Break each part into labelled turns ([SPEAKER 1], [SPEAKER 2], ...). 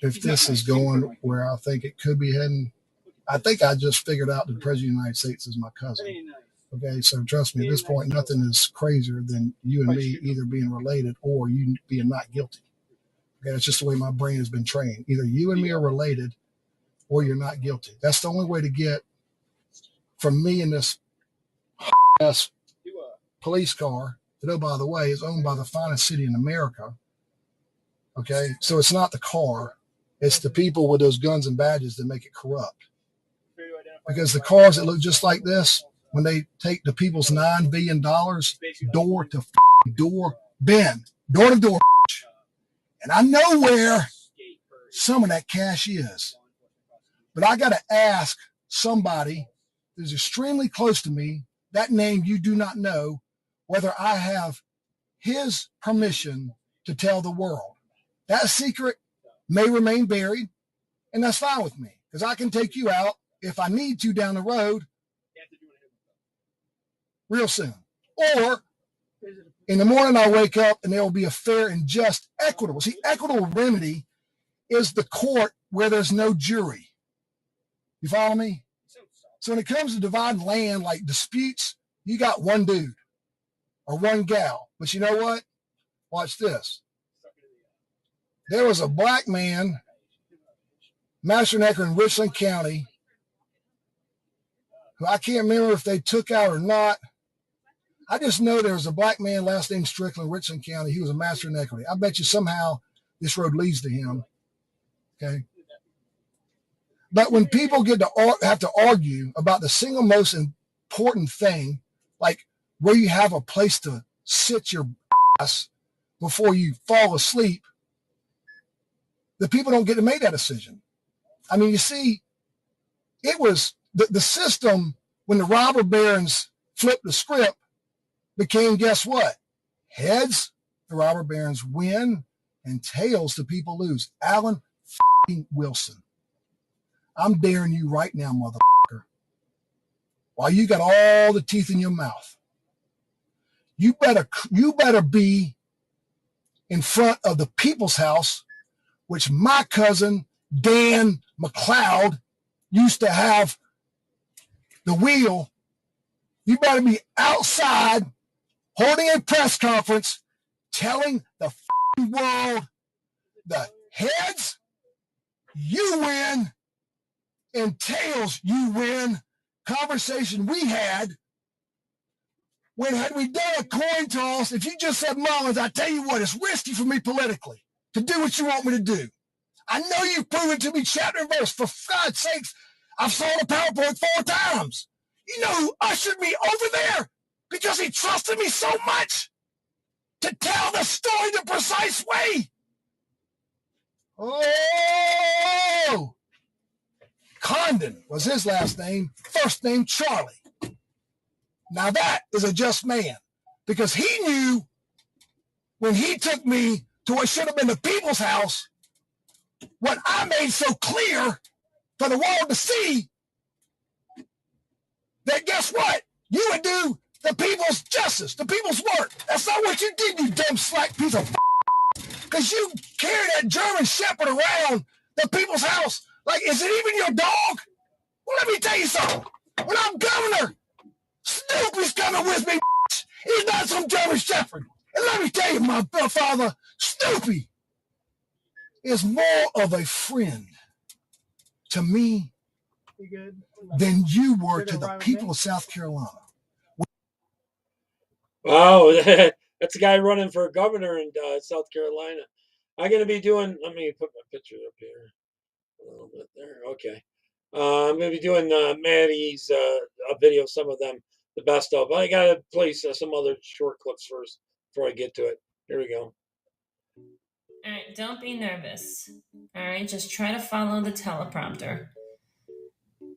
[SPEAKER 1] if this is going where I think it could be heading. I think I just figured out that the President of the United States is my cousin. Okay, so trust me, at this point, nothing is crazier than you and me either being related or you being not guilty. Okay, that's just the way my brain has been trained. Either you and me are related or you're not guilty. That's the only way to get from me in this ass police car that, oh, by the way, is owned by the finest city in America. Okay, so it's not the car, it's the people with those guns and badges that make it corrupt. Because the cars that look just like this, when they take the people's $9 billion door to door, Ben, door to door, and I know where some of that cash is. But I got to ask somebody who's extremely close to me, that name you do not know, whether I have his permission to tell the world. That secret may remain buried, and that's fine with me, because I can take you out if I need to down the road real soon. Or in the morning I'll wake up and there will be a fair and just equitable. See, equitable remedy is the court where there's no jury. You follow me? So when it comes to dividing land, like disputes, you got one dude or one gal. But you know what? Watch this. There was a black man, master necker in Richland County, who I can't remember if they took out or not. I just know there was a black man, last name Strickland, Richland County. He was a master in equity. I bet you somehow this road leads to him. Okay. But when people get to have to argue about the single most important thing, like where you have a place to sit your ass before you fall asleep, the people don't get to make that decision. I mean, you see, it was the system when the robber barons flipped the script became, guess what? Heads, the robber barons win, and tails, the people lose. Alan Wilson. I'm daring you right now, motherfucker. While you got all the teeth in your mouth, you better be in front of the people's house, which my cousin Dan McLeod used to have the wheel. You better be outside holding a press conference telling the world the heads, you win, and tails, you win conversation we had when had we done a coin toss. If you just said Mullins, I tell you what, it's risky for me politically to do what you want me to do. I know you've proven to me chapter and verse. For God's sakes, I've sold a PowerPoint 4 times. You know who ushered me over there because he trusted me so much to tell the story the precise way? Oh, Condon was his last name, first name Charlie. Now that is a just man, because he knew when he took me to what should have been the people's house, what I made so clear for the world to see, that guess what? You would do the people's justice, the people's work. That's not what you did, you dumb slack piece of because you carry that German Shepherd around the people's house. Like, is it even your dog? Well, let me tell you something. When I'm governor, Snoopy's coming with me. He's not some German Shepherd. And let me tell you, my father, Snoopy is more of a friend to me than you were to the people of South Carolina.
[SPEAKER 2] Wow, that's a guy running for governor in South Carolina. I'm going to be doing, let me put my picture up here a little bit there. Okay. I'm going to be doing Maddie's a video, some of them, the best of. But I got to play some other short clips first before I get to it. Here we go.
[SPEAKER 3] All right, don't be nervous. All right, just try to follow the teleprompter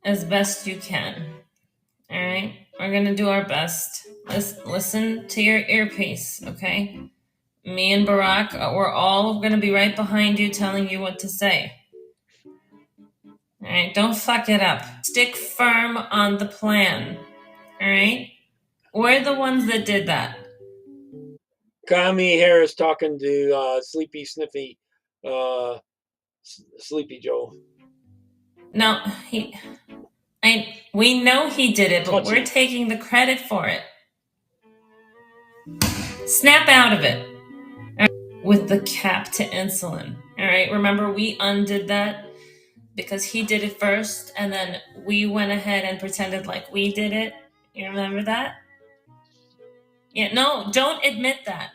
[SPEAKER 3] as best you can. All right, we're going to do our best. Listen to your earpiece, okay? Me and Barack, we're all going to be right behind you telling you what to say. All right, don't fuck it up. Stick firm on the plan. All right? We're the ones that did that.
[SPEAKER 2] Kami Harris talking to Sleepy Sniffy Sleepy Joe.
[SPEAKER 3] No, we know he did it, but
[SPEAKER 2] Touch
[SPEAKER 3] we're
[SPEAKER 2] it.
[SPEAKER 3] taking the credit for it. Snap out of it. With the cap to insulin. All right, remember we undid that because he did it first, and then we went ahead and pretended like we did it. You remember that? Yeah, no, don't admit that.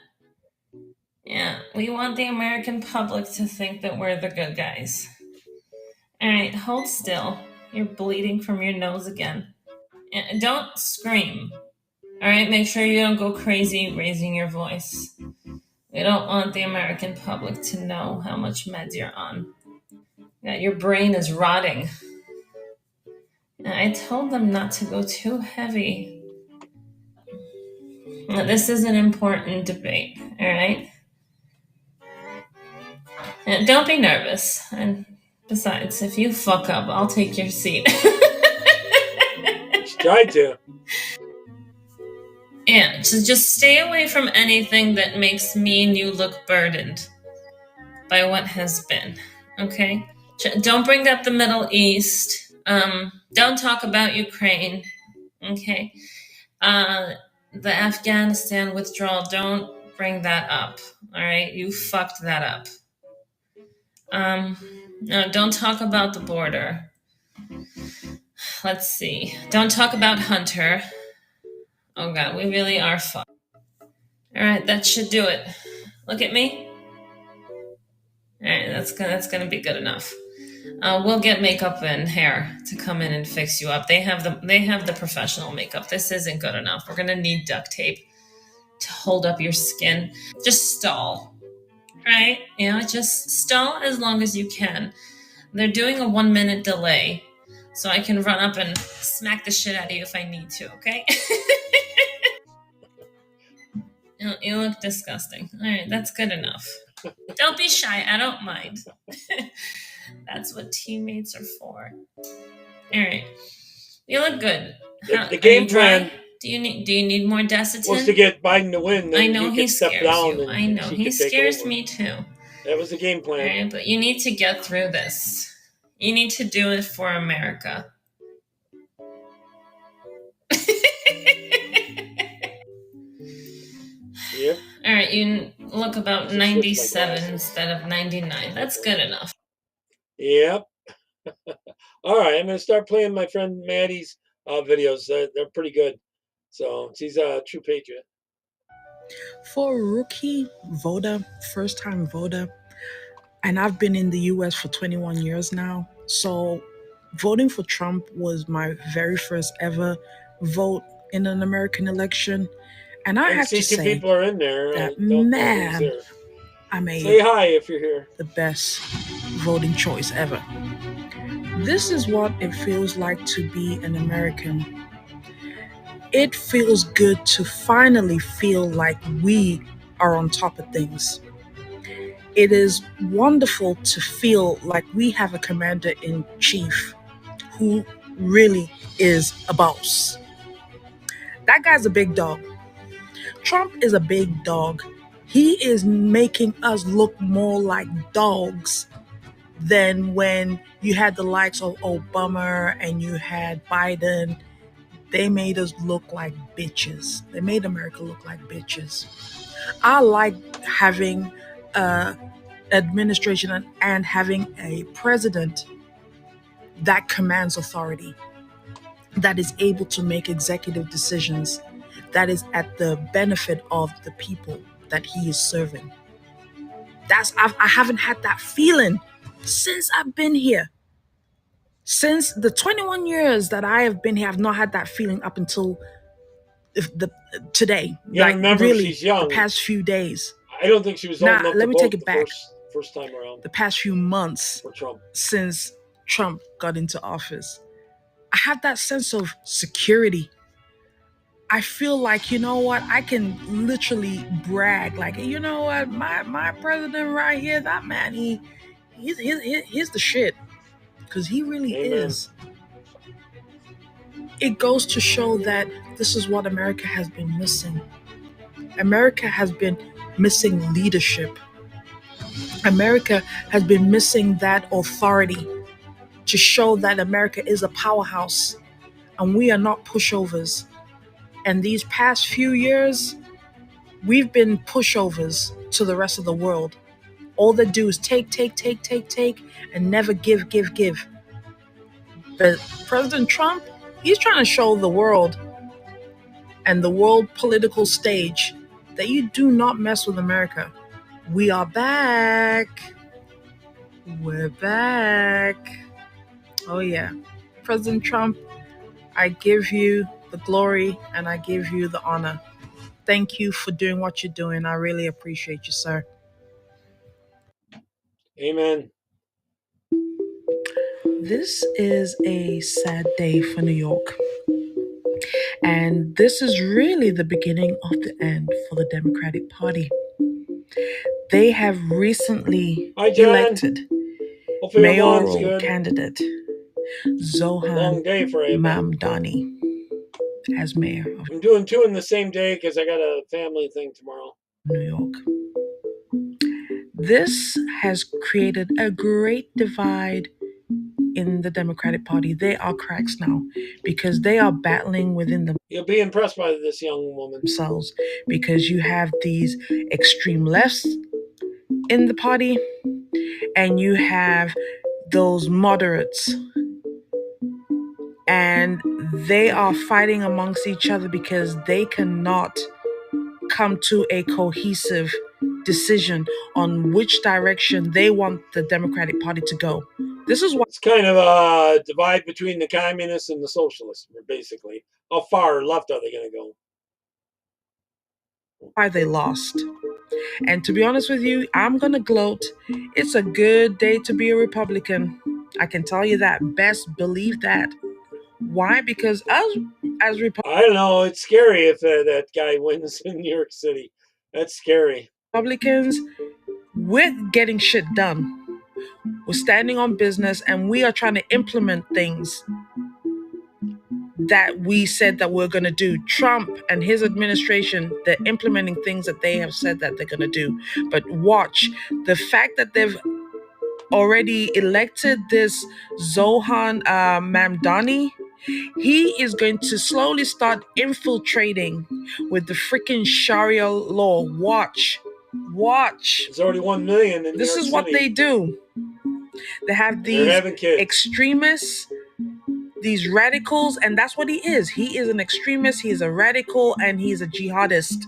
[SPEAKER 3] Yeah, we want the American public to think that we're the good guys. All right, hold still. You're bleeding from your nose again. And don't scream. All right, make sure you don't go crazy raising your voice. We don't want the American public to know how much meds you're on. Yeah, your brain is rotting. I told them not to go too heavy. This is an important debate, all right? And don't be nervous. And besides, if you fuck up, I'll take your seat.
[SPEAKER 2] She tried to.
[SPEAKER 3] Yeah, just stay away from anything that makes me and you look burdened by what has been, okay? Don't bring up the Middle East. Don't talk about Ukraine, okay? The Afghanistan withdrawal, don't bring that up, all right? You fucked that up. No, don't talk about the border. Let's see. Don't talk about Hunter. Oh God, we really are fucked. All right, that should do it. Look at me. All right, that's gonna be good enough. We'll get makeup and hair to come in and fix you up. They have the professional makeup. This isn't good enough. We're gonna need duct tape to hold up your skin. Just stall, right? You know, just stall as long as you can. They're doing a 1 minute delay, so I can run up and smack the shit out of you if I need to. Okay? You look disgusting. All right, that's good enough. Don't be shy. I don't mind. That's what teammates are for. All right, you look good.
[SPEAKER 2] The game plan.
[SPEAKER 3] Do you need more Desitin?
[SPEAKER 2] Was to get Biden to win. Then
[SPEAKER 3] I know
[SPEAKER 2] he could step down.
[SPEAKER 3] You. I know he scares me too.
[SPEAKER 2] That was the game plan.
[SPEAKER 3] All right, but you need to get through this. You need to do it for America.
[SPEAKER 2] Yep.
[SPEAKER 3] All right, you look about 97 instead of 99. That's good enough.
[SPEAKER 2] Yep. All right, I'm going to start playing my friend Maddie's videos. They're pretty good. So she's a true patriot.
[SPEAKER 4] For a rookie voter, first-time voter, and I've been in the US for 21 years now, so voting for Trump was my very first ever vote in an American election. And I have to say
[SPEAKER 2] people are in there.
[SPEAKER 4] That, man, I made
[SPEAKER 2] say hi if you're here.
[SPEAKER 4] The best voting choice ever. This is what it feels like to be an American. It feels good to finally feel like we are on top of things. It is wonderful to feel like we have a commander-in-chief who really is a boss. That guy's a big dog. Trump is a big dog. He is making us look more like dogs than when you had the likes of Obama and you had Biden. They made us look like bitches. They made America look like bitches. I like having an administration and having a president that commands authority, that is able to make executive decisions, that is at the benefit of the people that he is serving. I haven't had that feeling since I've been here. Since the 21 years that I have been here, I've not had that feeling up until today.
[SPEAKER 2] Yeah, like, remember, really, she's young.
[SPEAKER 4] The past few days.
[SPEAKER 2] I don't think she was old enough
[SPEAKER 4] let me take it back.
[SPEAKER 2] First time around.
[SPEAKER 4] The past few months
[SPEAKER 2] for Trump.
[SPEAKER 4] Since Trump got into office, I have that sense of security. I feel like, you know what, I can literally brag, like, you know what, my president right here, that man, he's the shit, because he really is. It goes to show that this is what America has been missing. America has been missing leadership. America has been missing that authority to show that America is a powerhouse and we are not pushovers. And these past few years, we've been pushovers to the rest of the world. All they do is take, and never give, give. But President Trump, he's trying to show the world and the world political stage that you do not mess with America. We are back. We're back. Oh, yeah. President Trump, I give you the glory and I give you the honor. Thank you for doing what you're doing. I really appreciate you, sir.
[SPEAKER 2] Amen.
[SPEAKER 4] This is a sad day for New York. And this is really the beginning of the end for the Democratic Party. They have recently
[SPEAKER 2] Hi, John.
[SPEAKER 4] elected
[SPEAKER 2] Hopefully your mom's
[SPEAKER 4] mayoral
[SPEAKER 2] good.
[SPEAKER 4] candidate
[SPEAKER 2] Long
[SPEAKER 4] Zohan
[SPEAKER 2] day for you.
[SPEAKER 4] Mamdani as mayor of
[SPEAKER 2] I'm doing two in the same day because I got a family thing tomorrow.
[SPEAKER 4] New York. This has created a great divide in the Democratic Party. They are cracks now because they are battling within
[SPEAKER 2] You'll be impressed by this young woman.
[SPEAKER 4] themselves, because you have these extreme lefts in the party and you have those moderates, and they are fighting amongst each other because they cannot come to a cohesive decision on which direction they want the Democratic Party to go. This is why
[SPEAKER 2] It's kind of a divide between the communists and the socialists, basically. How far left are they going to go?
[SPEAKER 4] why they lost. And to be honest with you, I'm going to gloat. It's a good day to be a Republican. I can tell you that. Best believe that. Why? Because as
[SPEAKER 2] I don't know. It's scary if that guy wins in New York City. That's scary.
[SPEAKER 4] Republicans, we're getting shit done. We're standing on business and we are trying to implement things that we said that we're going to do. Trump and his administration, they're implementing things that they have said that they're going to do. But watch, the fact that they've already elected this Zohan Mamdani, he is going to slowly start infiltrating with the freaking Sharia law. Watch.
[SPEAKER 2] There's already 1 million in
[SPEAKER 4] This
[SPEAKER 2] New York
[SPEAKER 4] is what
[SPEAKER 2] City.
[SPEAKER 4] they do. They have
[SPEAKER 2] They're
[SPEAKER 4] these
[SPEAKER 2] having kids.
[SPEAKER 4] extremists, these radicals, and that's what he is. He is an extremist, he is a radical, and he's a jihadist.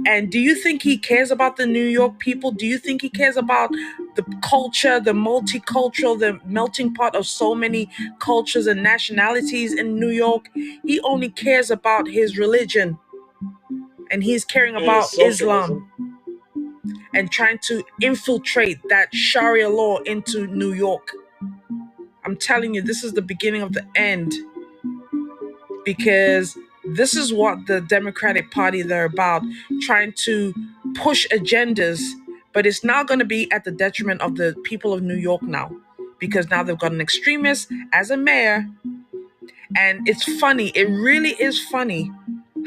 [SPEAKER 4] And do you think he cares about the New York people? Do you think he cares about the culture, the multicultural, the melting pot of so many cultures and nationalities in New York? He only cares about his religion. And he's caring
[SPEAKER 2] And
[SPEAKER 4] about
[SPEAKER 2] his socialism.
[SPEAKER 4] Islam and trying to infiltrate that Sharia law into New York. I'm telling you, this is the beginning of the end, because this is what the Democratic Party, they're about, trying to push agendas, but it's now going to be at the detriment of the people of New York now, because now they've got an extremist as a mayor. And it's funny, it really is funny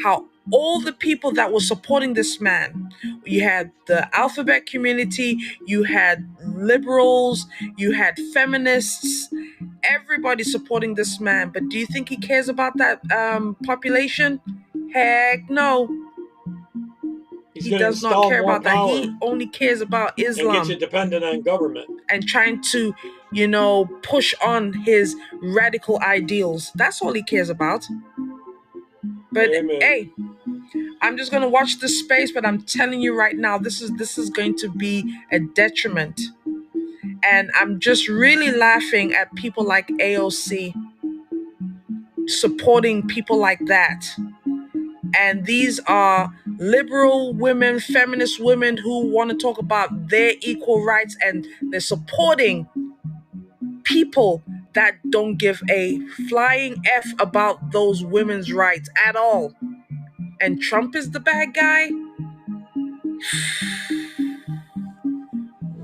[SPEAKER 4] how all the people that were supporting this man, you had the alphabet community, you had liberals, you had feminists, everybody supporting this man. But do you think he cares about that population? Heck no.
[SPEAKER 2] He's
[SPEAKER 4] He
[SPEAKER 2] going to
[SPEAKER 4] does not
[SPEAKER 2] install
[SPEAKER 4] care
[SPEAKER 2] more
[SPEAKER 4] about that.
[SPEAKER 2] power
[SPEAKER 4] He only cares about
[SPEAKER 2] and
[SPEAKER 4] Islam
[SPEAKER 2] get you dependent on government.
[SPEAKER 4] and trying to, push on his radical ideals. That's all he cares about. But
[SPEAKER 2] Amen.
[SPEAKER 4] hey, I'm just gonna watch this space, but I'm telling you right now, this is going to be a detriment. And I'm just really laughing at people like AOC supporting people like that. And these are liberal women, feminist women who want to talk about their equal rights, and they're supporting people that don't give a flying F about those women's rights at all. And Trump is the bad guy?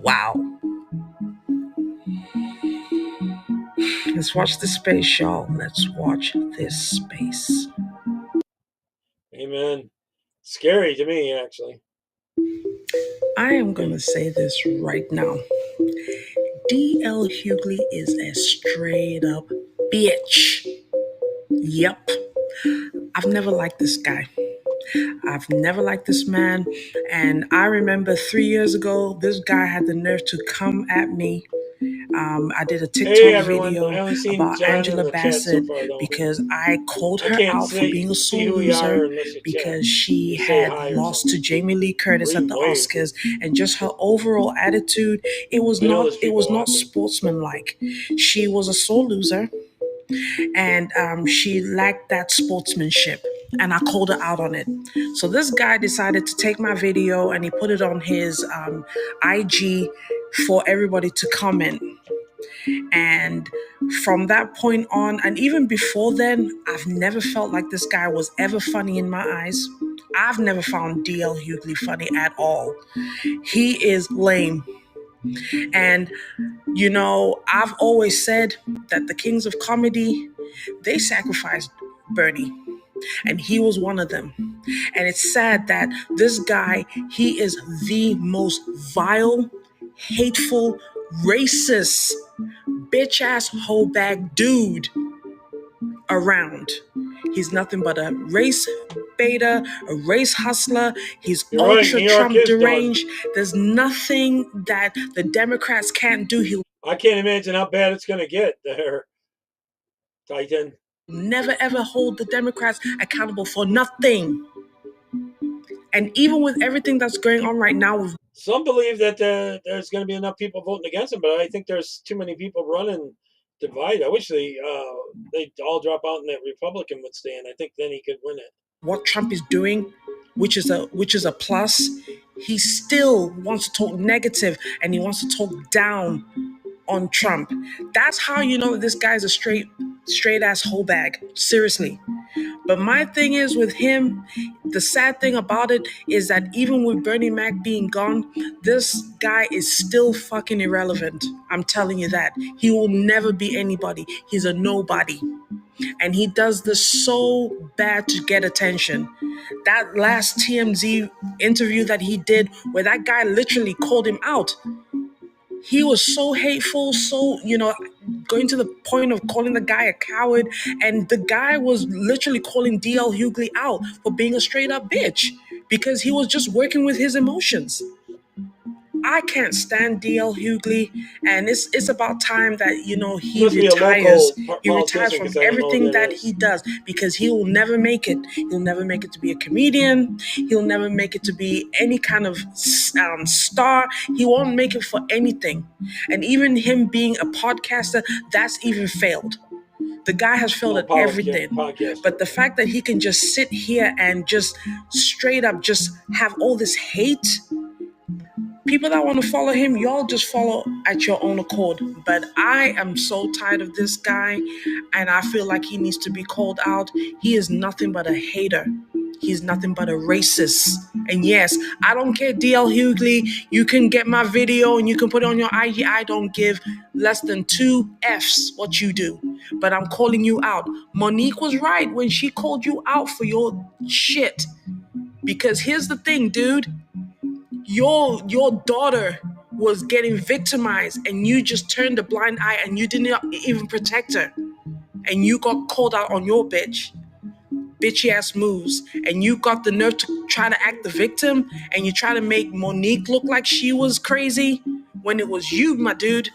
[SPEAKER 4] Wow. Let's watch this space, y'all. Let's watch this space.
[SPEAKER 2] Amen. Scary to me, actually.
[SPEAKER 4] I am going to say this right now. D.L. Hughley is a straight up bitch. Yep. I've never liked this guy. I've never liked this man. And I remember 3 years ago, this guy had the nerve to come at me. I did a TikTok video about
[SPEAKER 2] John
[SPEAKER 4] Angela Bassett
[SPEAKER 2] so far,
[SPEAKER 4] because I called her out for being a sore loser because she had lost to Jamie Lee Curtis at the Oscars, and just her overall attitude, it was not sportsmanlike. She was a sore loser, and she lacked that sportsmanship, and I called her out on it. So this guy decided to take my video and he put it on his IG for everybody to comment. And from that point on, and even before then, I've never felt like this guy was ever funny in my eyes. I've never found D.L. Hughley funny at all. He is lame. And, you know, I've always said that the kings of comedy, they sacrificed Bernie. And he was one of them. And it's sad that this guy, he is the most vile, hateful, racist, bitch-ass hoe bag dude around. He's nothing but a race beta, a race hustler. He's ultra Trump deranged. There's nothing that the Democrats can't do.
[SPEAKER 2] I can't imagine how bad it's going to get there, Titan.
[SPEAKER 4] Never ever hold the Democrats accountable for nothing. And even with everything that's going on right now,
[SPEAKER 2] some believe that there's going to be enough people voting against him, but I think there's too many people running divide. I wish they'd all drop out and that Republican would stand. I think then he could win it.
[SPEAKER 4] What Trump is doing, which is a plus, he still wants to talk negative and he wants to talk down on Trump. That's how you know this guy's a straight ass hoe bag. Seriously. But my thing is with him, the sad thing about it is that even with Bernie Mac being gone, this guy is still fucking irrelevant. I'm telling you that. He will never be anybody. He's a nobody. And he does this so bad to get attention. That last TMZ interview that he did, where that guy literally called him out, he was so hateful, so, going to the point of calling the guy a coward. And the guy was literally calling D.L. Hughley out for being a straight up bitch because he was just working with his emotions. I can't stand D.L. Hughley, and it's about time that, he retires. He retires from everything that he does because he will never make it. He'll never make it to be a comedian. He'll never make it to be any kind of star. He won't make it for anything. And even him being a podcaster, that's even failed. The guy has failed at everything. But the fact that he can just sit here and just straight up just have all this hate, people that want to follow him, y'all just follow at your own accord. But I am so tired of this guy, and I feel like he needs to be called out. He is nothing but a hater. He's nothing but a racist. And yes, I don't care, D.L. Hughley. You can get my video and you can put it on your IG. I don't give less than 2 Fs what you do. But I'm calling you out. Monique was right when she called you out for your shit. Because here's the thing, dude. Your daughter was getting victimized and you just turned a blind eye and you didn't even protect her. And you got called out on your bitchy ass moves. And you got the nerve to try to act the victim and you try to make Monique look like she was crazy when it was you, my dude.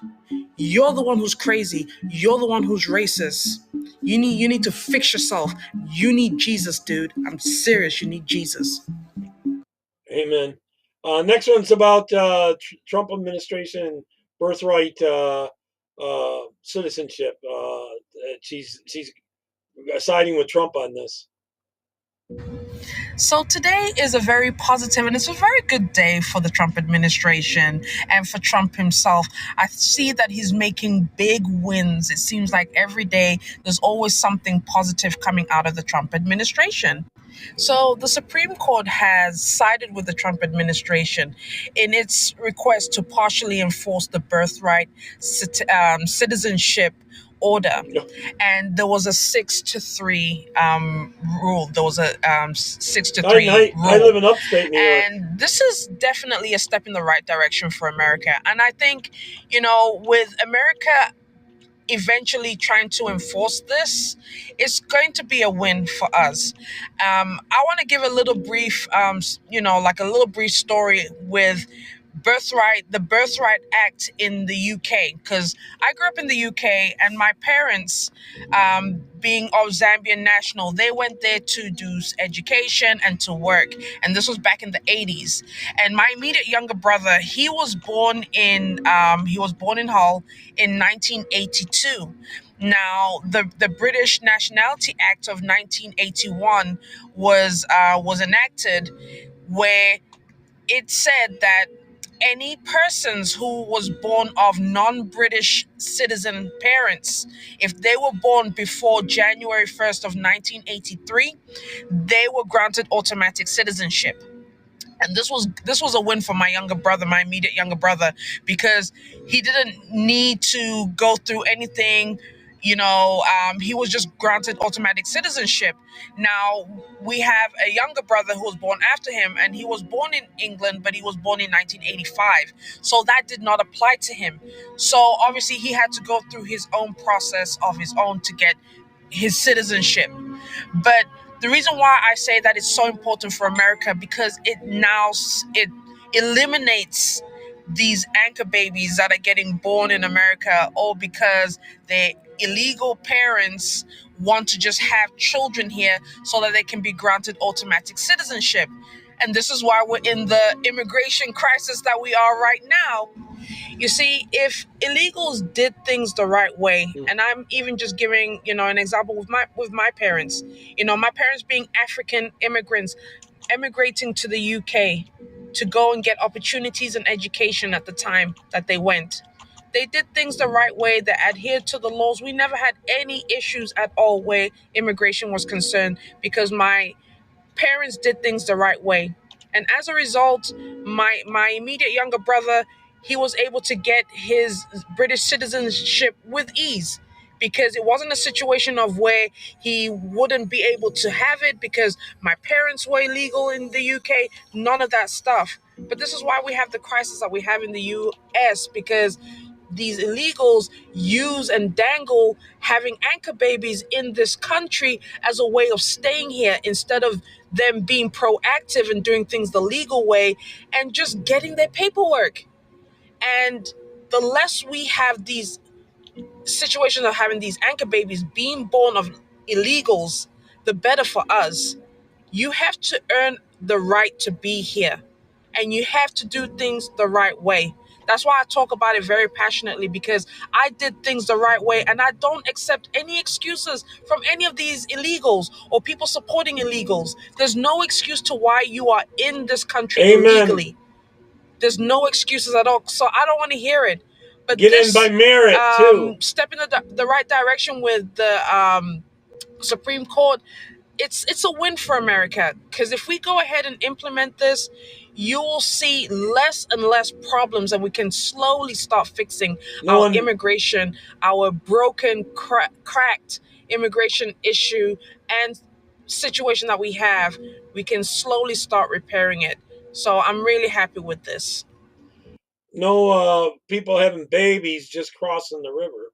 [SPEAKER 4] You're the one who's crazy. You're the one who's racist. You need to fix yourself. You need Jesus, dude. I'm serious. You need Jesus.
[SPEAKER 2] Amen. Next one's about Trump administration birthright citizenship. She's siding with Trump on this.
[SPEAKER 4] So today is a very positive and it's a very good day for the Trump administration and for Trump himself. I see that he's making big wins. It seems like every day there's always something positive coming out of the Trump administration. So the Supreme Court has sided with the Trump administration in its request to partially enforce the birthright citizenship order. And there was a 6-3 rule. There was a 6-3
[SPEAKER 2] I live
[SPEAKER 4] rule.
[SPEAKER 2] in upstate New York.
[SPEAKER 4] And this is definitely a step in the right direction for America. And I think, with America eventually trying to enforce this, it's going to be a win for us. I want to give a little brief, like a little brief story with the Birthright Act in the UK, because I grew up in the UK, and my parents, being of Zambian national, they went there to do education and to work, and this was back in the 80s. And my immediate younger brother, he was born in Hull in 1982. Now, the British Nationality Act of 1981 was enacted, where it said that any persons who was born of non-British citizen parents, if they were born before January 1st of 1983, they were granted automatic citizenship. And this was a win for my younger brother, my immediate younger brother, because he didn't need to go through anything. He was just granted automatic citizenship. Now, we have a younger brother who was born after him, and he was born in England, but he was born in 1985. So that did not apply to him. So obviously he had to go through his own process of his own to get his citizenship. But the reason why I say that it's so important for America, because it eliminates these anchor babies that are getting born in America, all because their illegal parents want to just have children here so that they can be granted automatic citizenship. And this is why we're in the immigration crisis that we are right now. You see, if illegals did things the right way, and I'm even just giving, an example with my parents, my parents being African immigrants, emigrating to the UK to go and get opportunities and education at the time that they went. They did things the right way. They adhered to the laws. We never had any issues at all where immigration was concerned, because my parents did things the right way. And as a result, my immediate younger brother, he was able to get his British citizenship with ease, because it wasn't a situation of where he wouldn't be able to have it because my parents were illegal in the UK. None of that stuff. But this is why we have the crisis that we have in the US, because these illegals use and dangle having anchor babies in this country as a way of staying here, instead of them being proactive and doing things the legal way and just getting their paperwork. And the less we have these situations of having these anchor babies being born of illegals, the better for us. You have to earn the right to be here, and you have to do things the right way. That's why I talk about it very passionately, because I did things the right way, and I don't accept any excuses from any of these illegals or people supporting illegals. There's no excuse to why you are in this country illegally. There's no excuses at all. So I don't want to hear it. But
[SPEAKER 2] get in by merit too.
[SPEAKER 4] Step in the right direction with the Supreme Court. It's a win for America, because if we go ahead and implement this, you will see less and less problems, and we can slowly start fixing our immigration, our broken, cracked immigration issue and situation that we have. We can slowly start repairing it. So I'm really happy with this.
[SPEAKER 2] No people having babies just crossing the river,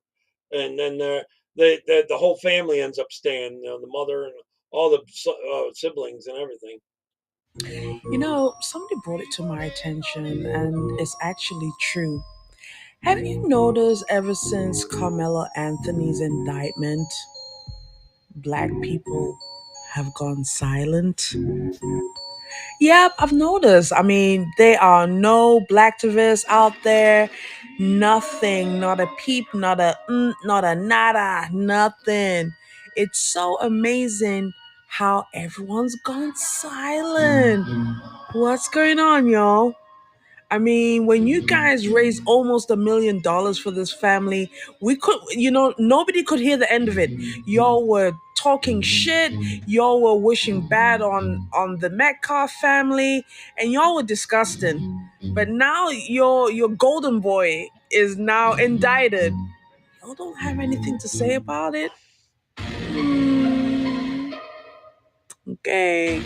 [SPEAKER 2] and then the whole family ends up staying. The mother and all the siblings and everything.
[SPEAKER 4] Somebody brought it to my attention, and it's actually true. Have you noticed ever since Carmelo Anthony's indictment, Black people have gone silent? Yep, I've noticed. I mean, there are no Black activists out there. Nothing, not a peep, not a not a nada, nothing. It's so amazing how everyone's gone silent. What's going on, y'all? I mean, when you guys raised almost $1 million for this family, we could, nobody could hear the end of it. Y'all were talking shit, y'all were wishing bad on the Metcalf family, and y'all were disgusting. But now your golden boy is now indicted. Y'all don't have anything to say about it? Okay.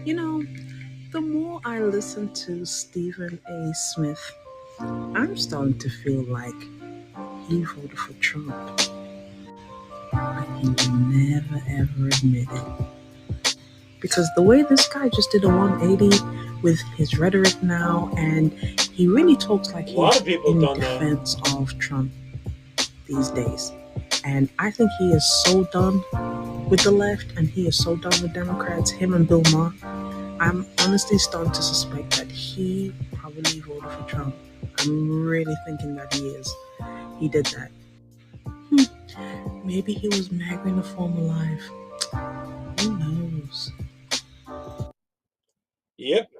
[SPEAKER 4] You know, the more I listen to Stephen A. Smith, I'm starting to feel like he voted for Trump, but he will never ever admit it. Because the way this guy just did a 180 with his rhetoric now, and he really talks like he's in defense of Trump these days. And I think he is so done with the left, and he is so done with Democrats, him and Bill Maher. I'm honestly starting to suspect that he probably voted for Trump. I'm really thinking that he is. He did that. Maybe he was MAGA in a former life. Who knows?
[SPEAKER 2] Yep.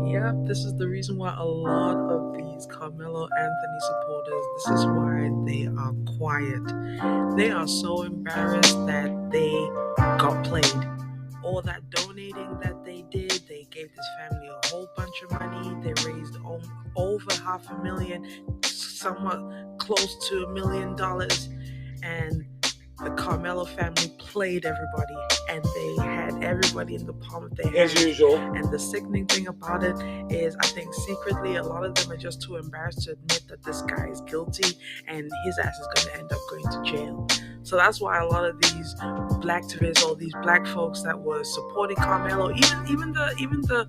[SPEAKER 4] Yep, this is the reason why a lot of these Carmelo Anthony supporters, this is why they are quiet. They are so embarrassed that they got played. All that donating that they did, they gave this family a whole bunch of money. They raised over $500,000, somewhat close to $1 million. And the Carmelo family played everybody, and they had everybody in the palm of their hand.
[SPEAKER 2] As usual.
[SPEAKER 4] And the sickening thing about it is, I think secretly a lot of them are just too embarrassed to admit that this guy is guilty, and his ass is going to end up going to jail. So that's why a lot of these black activists, or these black folks that were supporting Carmelo, even the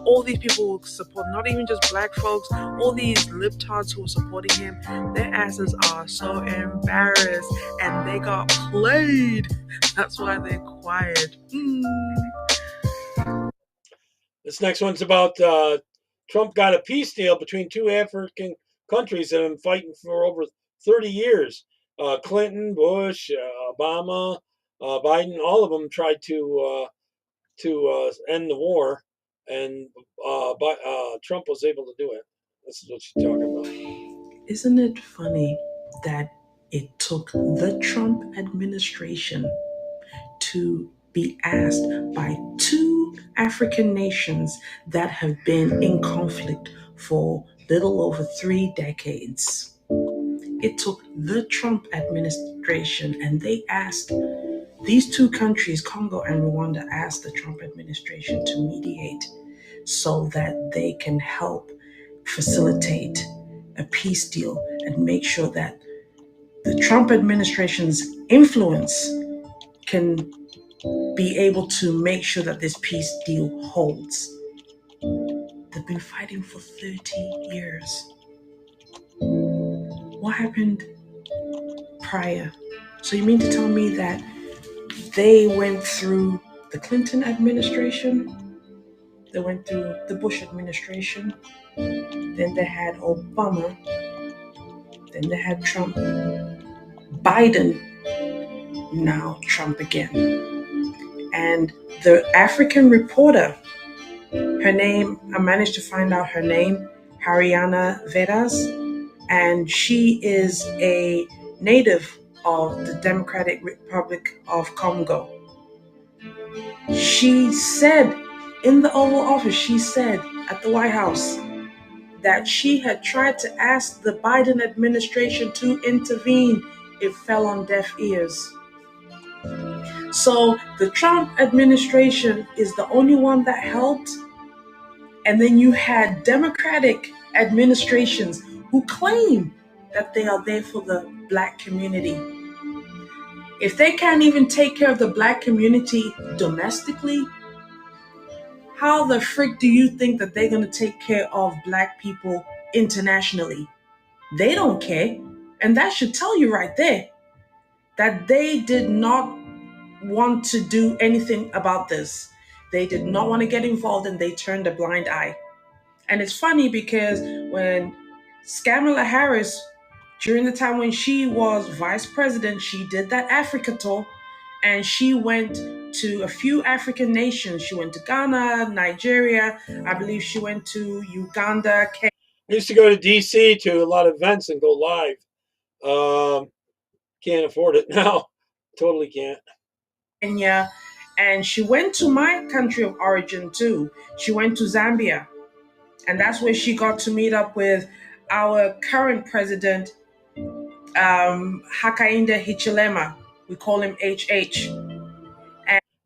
[SPEAKER 4] all these people who support, not even just black folks, all these libtards who were supporting him, their asses are so embarrassed, and they got played. That's why they're quiet.
[SPEAKER 2] This next one's about Trump got a peace deal between two African countries that have been fighting for over 30 years. Clinton, Bush, Obama, Biden, all of them tried to end the war, and Trump was able to do it. This is what she's talking about.
[SPEAKER 4] Isn't it funny that it took the Trump administration to be asked by two African nations that have been in conflict for little over 3 decades? It took the Trump administration, and they asked these two countries, Congo and Rwanda, asked the Trump administration to mediate so that they can help facilitate a peace deal and make sure that the Trump administration's influence can be able to make sure that this peace deal holds. They've been fighting for 30 years. What happened prior? So you mean to tell me that they went through the Clinton administration, they went through the Bush administration, then they had Obama, then they had Trump, Biden, now Trump again. And the African reporter, her name, I managed to find out her name, Haryana Vedas, and she is a native of the Democratic Republic of Congo. She said in the Oval Office, she said at the White House that she had tried to ask the Biden administration to intervene. It fell on deaf ears. So the Trump administration is the only one that helped. And then you had Democratic administrations who claim that they are there for the Black community. If they can't even take care of the Black community domestically, how the frick do you think that they're going to take care of Black people internationally? They don't care. And that should tell you right there that they did not want to do anything about this. They did not want to get involved, and they turned a blind eye. And it's funny because when Kamala Harris, during the time when she was vice president, she did that Africa tour, and she went to a few African nations. She went to Ghana, Nigeria, I believe she went to Uganda, Kenya.
[SPEAKER 2] I used to go to D.C. to a lot of events and go live. Can't afford it now. Totally can't.
[SPEAKER 4] Kenya, and she went to my country of origin too. She went to Zambia, and that's where she got to meet up with our current president, Hakainde Hichilema. We call him HH.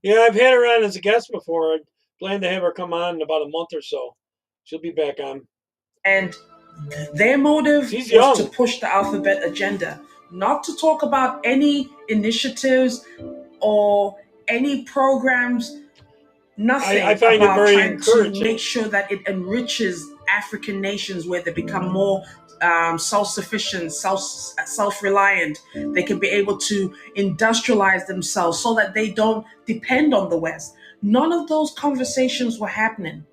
[SPEAKER 2] Yeah, I've had her on as a guest before. I plan to have her come on in about a month or so. She'll be back on.
[SPEAKER 4] And their motive
[SPEAKER 2] She's
[SPEAKER 4] was
[SPEAKER 2] young.
[SPEAKER 4] to push the alphabet agenda, not to talk about any initiatives or any programs, nothing
[SPEAKER 2] I find it
[SPEAKER 4] about
[SPEAKER 2] very
[SPEAKER 4] trying to
[SPEAKER 2] encouraging.
[SPEAKER 4] make sure that it enriches African nations where they become more self-sufficient, self-reliant. They can be able to industrialize themselves so that they don't depend on the West. None of those conversations were happening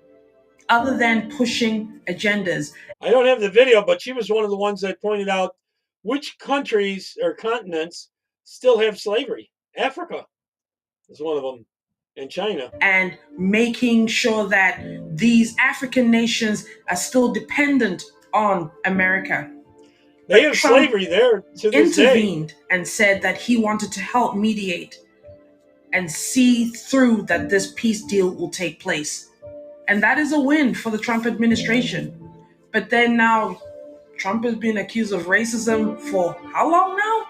[SPEAKER 4] other than pushing agendas.
[SPEAKER 2] I don't have the video, but she was one of the ones that pointed out which countries or continents still have slavery. Africa is one of them, and China.
[SPEAKER 4] And making sure that these African nations are still dependent on America.
[SPEAKER 2] They have slavery there to this
[SPEAKER 4] intervened
[SPEAKER 2] day.
[SPEAKER 4] And said that he wanted to help mediate and see through that this peace deal will take place. And that is a win for the Trump administration. But then now Trump has been accused of racism for how long now?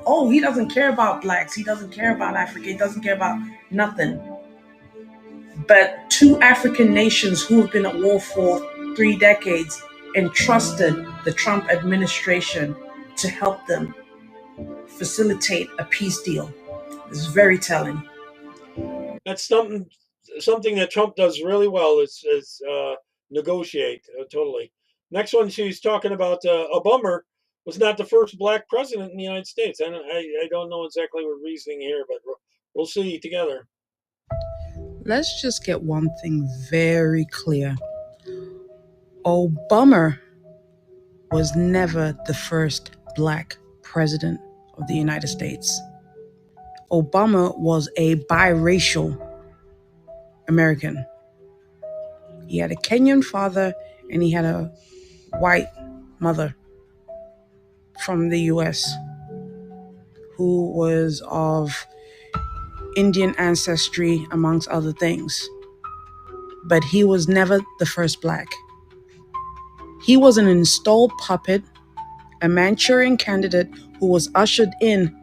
[SPEAKER 4] Oh, he doesn't care about blacks. He doesn't care about Africa. He doesn't care about nothing. But two African nations who have been at war for 3 decades entrusted the Trump administration to help them facilitate a peace deal. It's very telling.
[SPEAKER 2] That's something that Trump does really well is negotiate. Totally. Next one, she's talking about Obama was not the first black president in the United States. I don't know exactly what reasoning here, but we'll see together.
[SPEAKER 4] Let's just get one thing very clear. Obama was never the first black president of the United States. Obama was a biracial American. He had a Kenyan father and he had a white mother from the US who was of Indian ancestry, amongst other things. But he was never the first black. He was an installed puppet, a Manchurian candidate who was ushered in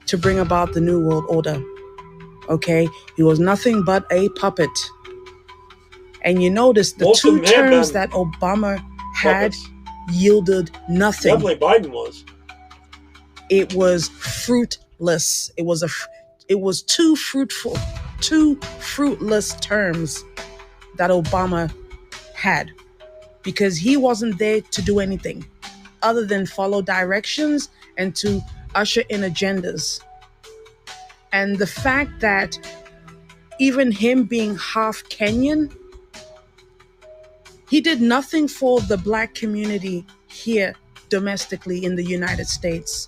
[SPEAKER 4] to bring about the New World Order. Okay? He was nothing but a puppet. And you notice the
[SPEAKER 2] Most
[SPEAKER 4] 2 terms that Obama had yielded nothing.
[SPEAKER 2] Definitely Biden was.
[SPEAKER 4] It was fruitless. It was two fruitless terms that Obama had, because he wasn't there to do anything other than follow directions and to usher in agendas. And the fact that even him being half Kenyan, he did nothing for the black community here domestically in the United States.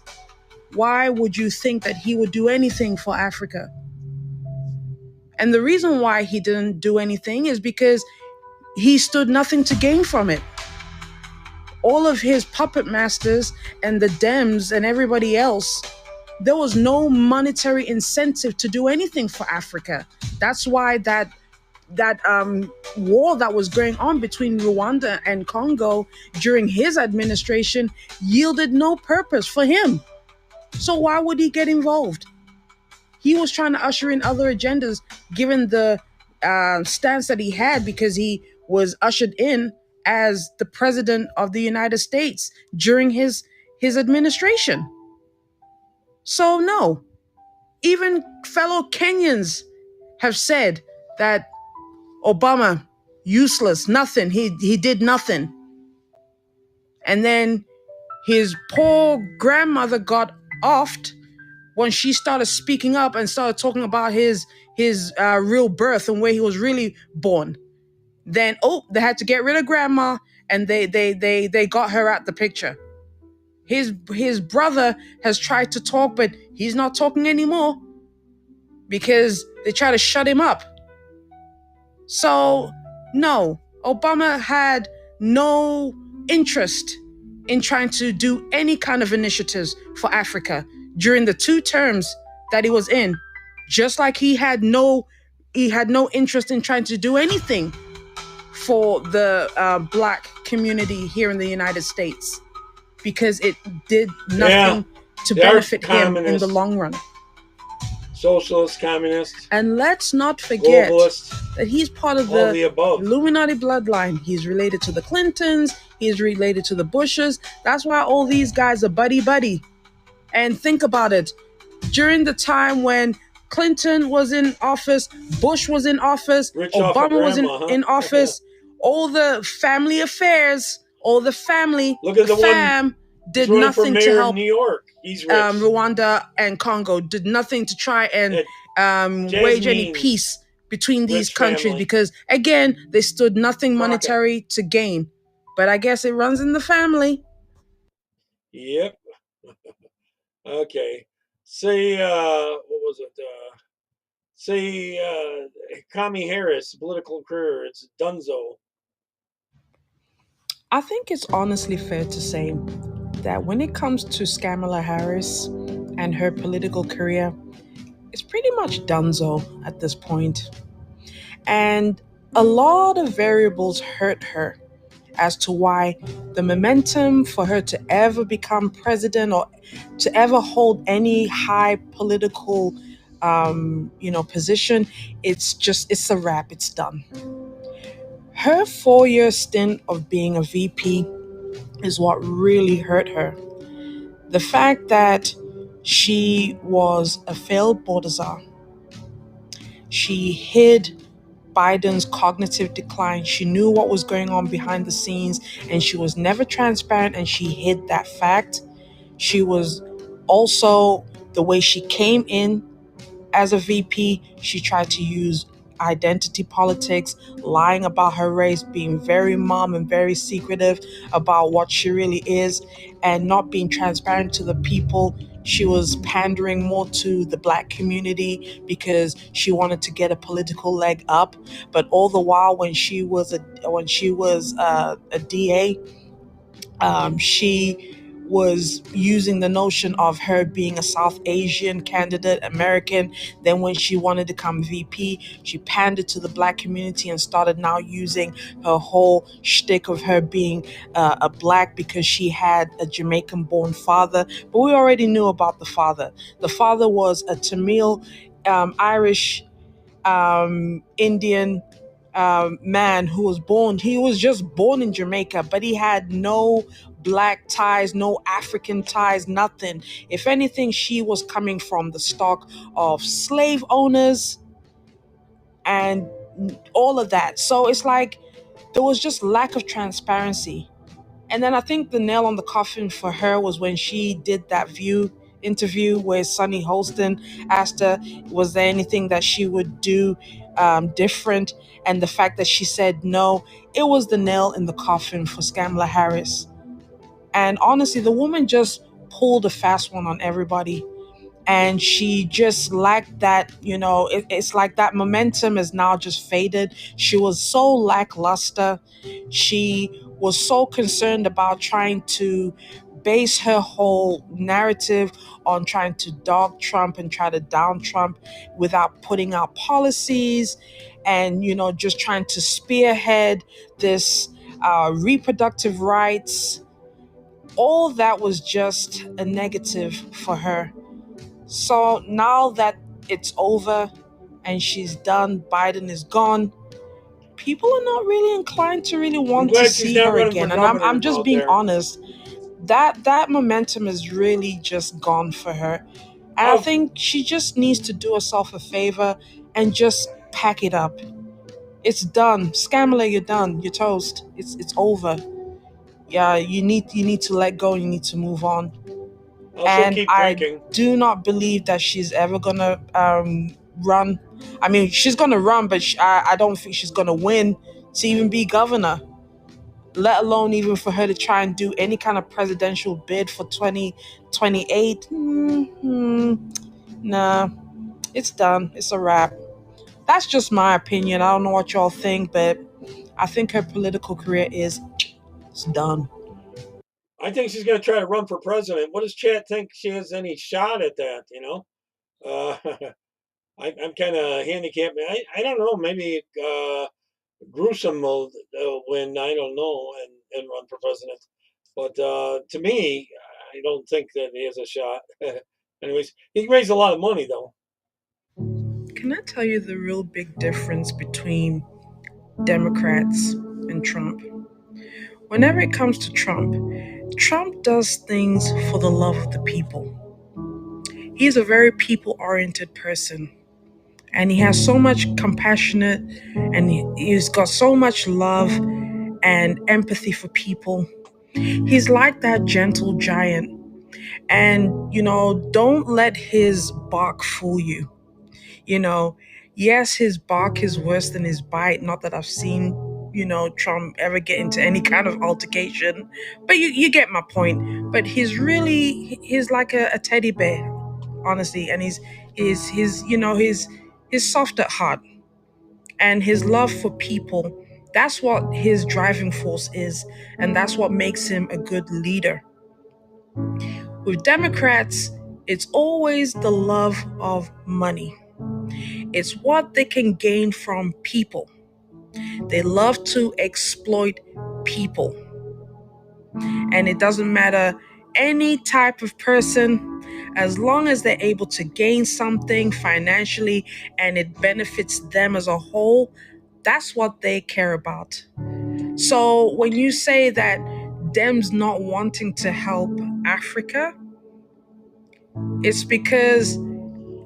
[SPEAKER 4] Why would you think that he would do anything for Africa? And the reason why he didn't do anything is because he stood nothing to gain from it. All of his puppet masters and the Dems and everybody else, there was no monetary incentive to do anything for Africa. That's why that war that was going on between Rwanda and Congo during his administration yielded no purpose for him. So why would he get involved? He was trying to usher in other agendas, given the stance that he had, because he was ushered in as the president of the United States during his administration. So no, even fellow Kenyans have said that Obama, useless, nothing. He did nothing. And then his poor grandmother got offed when she started speaking up and started talking about his real birth and where he was really born. Then they had to get rid of grandma, and they got her out the picture. His brother has tried to talk, but he's not talking anymore because they try to shut him up. So no, Obama had no interest in trying to do any kind of initiatives for Africa during the 2 terms that he was in. Just like he had no interest in trying to do anything for the Black community here in the United States, because it did nothing to benefit him in the long run.
[SPEAKER 2] Socialist, communist.
[SPEAKER 4] And let's not forget
[SPEAKER 2] globalist,
[SPEAKER 4] that he's part of the Illuminati bloodline. He's related to the Clintons. He's related to the Bushes. That's why all these guys are buddy-buddy. And think about it. During the time when Clinton was in office, Bush was in office, Obama was in office, all the family affairs, all the family, fam did nothing to help
[SPEAKER 2] New York. He's rich.
[SPEAKER 4] Rwanda and Congo, did nothing to try and wage any peace between these countries because, again, they stood nothing monetary to gain. But I guess it runs in the family.
[SPEAKER 2] Yep. Okay. Say, what was it? Say, Kamala Harris, political career. It's dunzo.
[SPEAKER 4] I think it's honestly fair to say that when it comes to Kamala Harris and her political career, it's pretty much dunzo at this point. And a lot of variables hurt her as to why the momentum for her to ever become president or to ever hold any high political position, it's a wrap, it's done. Her 4-year stint of being a VP is what really hurt her. The fact that she was a failed border czar. She hid Biden's cognitive decline. She knew what was going on behind the scenes, and she was never transparent, and she hid that fact. She was also, the way she came in as a VP, she tried to use identity politics, lying about her race, being very mum and very secretive about what she really is, and not being transparent to the people. She was pandering more to the Black community because she wanted to get a political leg up. But all the while, when she was a DA, she was using the notion of her being a South Asian candidate, American. Then when she wanted to become VP, she pandered to the Black community and started now using her whole shtick of her being a Black because she had a Jamaican-born father. But we already knew about the father. The father was a Tamil, Irish, Indian man who was just born in Jamaica, but he had no Black ties, no African ties, nothing. If anything, she was coming from the stock of slave owners and all of that. So it's like there was just lack of transparency. And then I think the nail on the coffin for her was when she did that View interview where Sunny Holston asked her, was there anything that she would do different? And the fact that she said no, it was the nail in the coffin for Kamala Harris. And honestly, the woman just pulled a fast one on everybody. And she just lacked that, it's like that momentum is now just faded. She was so lackluster. She was so concerned about trying to base her whole narrative on trying to dog Trump and try to down Trump without putting out policies and, just trying to spearhead this reproductive rights. All that was just a negative for her. So now that it's over and she's done, Biden is gone, people are not really inclined to really want to see her again. And I'm just being honest. That momentum is really just gone for her. And I think she just needs to do herself a favor and just pack it up. It's done. Kamala, you're done. You're toast. It's over. Yeah, you need to let go. You need to move on. And I do not believe that she's ever gonna run. I mean, she's gonna run, but I don't think she's gonna win to even be governor, let alone even for her to try and do any kind of presidential bid for 2028. Nah, it's done. It's a wrap. That's just my opinion. I don't know what y'all think, but I think her political career is It's done.
[SPEAKER 2] I think she's going to try to run for president. What does Chad think she has any shot at that? I'm kind of handicapped. I don't know. Maybe Gruesome will win. I don't know, and run for president. But to me, I don't think that he has a shot. Anyways, he raised a lot of money, though.
[SPEAKER 4] Can I tell you the real big difference between Democrats and Trump? Whenever it comes to Trump, Trump does things for the love of the people. He's a very people-oriented person, and he has so much compassionate, and he's got so much love and empathy for people. He's like that gentle giant. And, don't let his bark fool you. Yes, his bark is worse than his bite. Not that I've seen, Trump ever get into any kind of altercation, but you get my point. But he's like a teddy bear, honestly. And he's soft at heart, and his love for people. That's what his driving force is, and that's what makes him a good leader. With Democrats, it's always the love of money. It's what they can gain from people. They love to exploit people. And it doesn't matter any type of person, as long as they're able to gain something financially and it benefits them as a whole, that's what they care about. So when you say that Dems not wanting to help Africa, it's because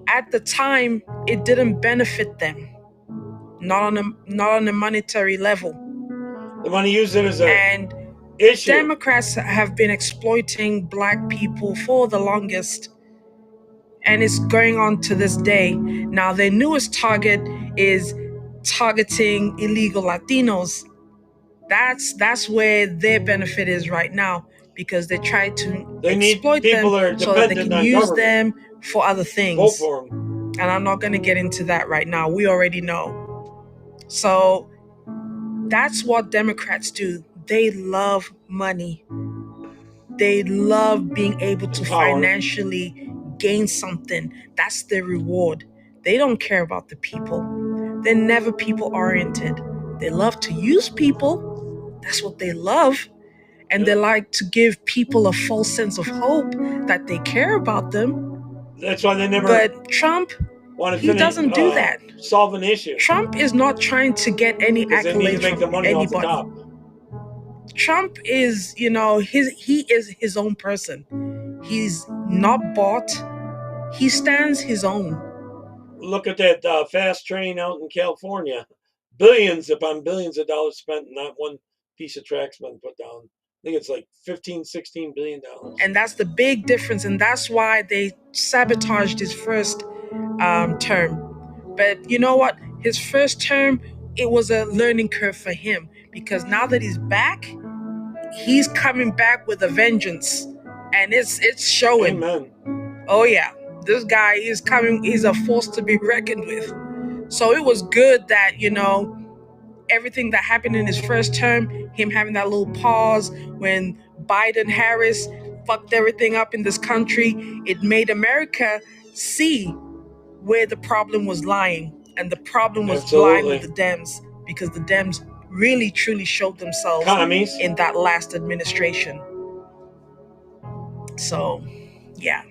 [SPEAKER 4] at the time it didn't benefit them, not on a monetary level.
[SPEAKER 2] They want to use it as
[SPEAKER 4] And
[SPEAKER 2] issue.
[SPEAKER 4] Democrats have been exploiting Black people for the longest, and it's going on to this day. Now their newest target is targeting illegal Latinos. That's where their benefit is right now, because they try to exploit them so that they can use them for other things.
[SPEAKER 2] Vote for them.
[SPEAKER 4] And I'm not going to get into that right now. We already know. So that's what Democrats do. They love money. They love being able to financially gain something. That's their reward. They don't care about the people. They're never people-oriented. They love to use people. That's what they love. And they like to give people a false sense of hope that they care about them.
[SPEAKER 2] That's why they never.
[SPEAKER 4] But Trump, he doesn't do that.
[SPEAKER 2] Solve an issue.
[SPEAKER 4] Trump is not trying to get any accolades from anybody. Trump is, he is his own person. He's not bought. He stands his own.
[SPEAKER 2] Look at that fast train out in California. Billions upon billions of dollars spent, and not one piece of track's been put down. I think it's like $15-16 billion.
[SPEAKER 4] And that's the big difference, and that's why they sabotaged his first term. But you know what? His first term, it was a learning curve for him, because now that he's back, he's coming back with a vengeance, and it's showing.
[SPEAKER 2] Amen.
[SPEAKER 4] Oh yeah, this guy is coming. He's a force to be reckoned with. So it was good that, everything that happened in his first term, him having that little pause when Biden Harris fucked everything up in this country, it made America see where the problem was lying. And the problem was lying with the Dems, because the Dems really truly showed themselves in that last administration. So, yeah.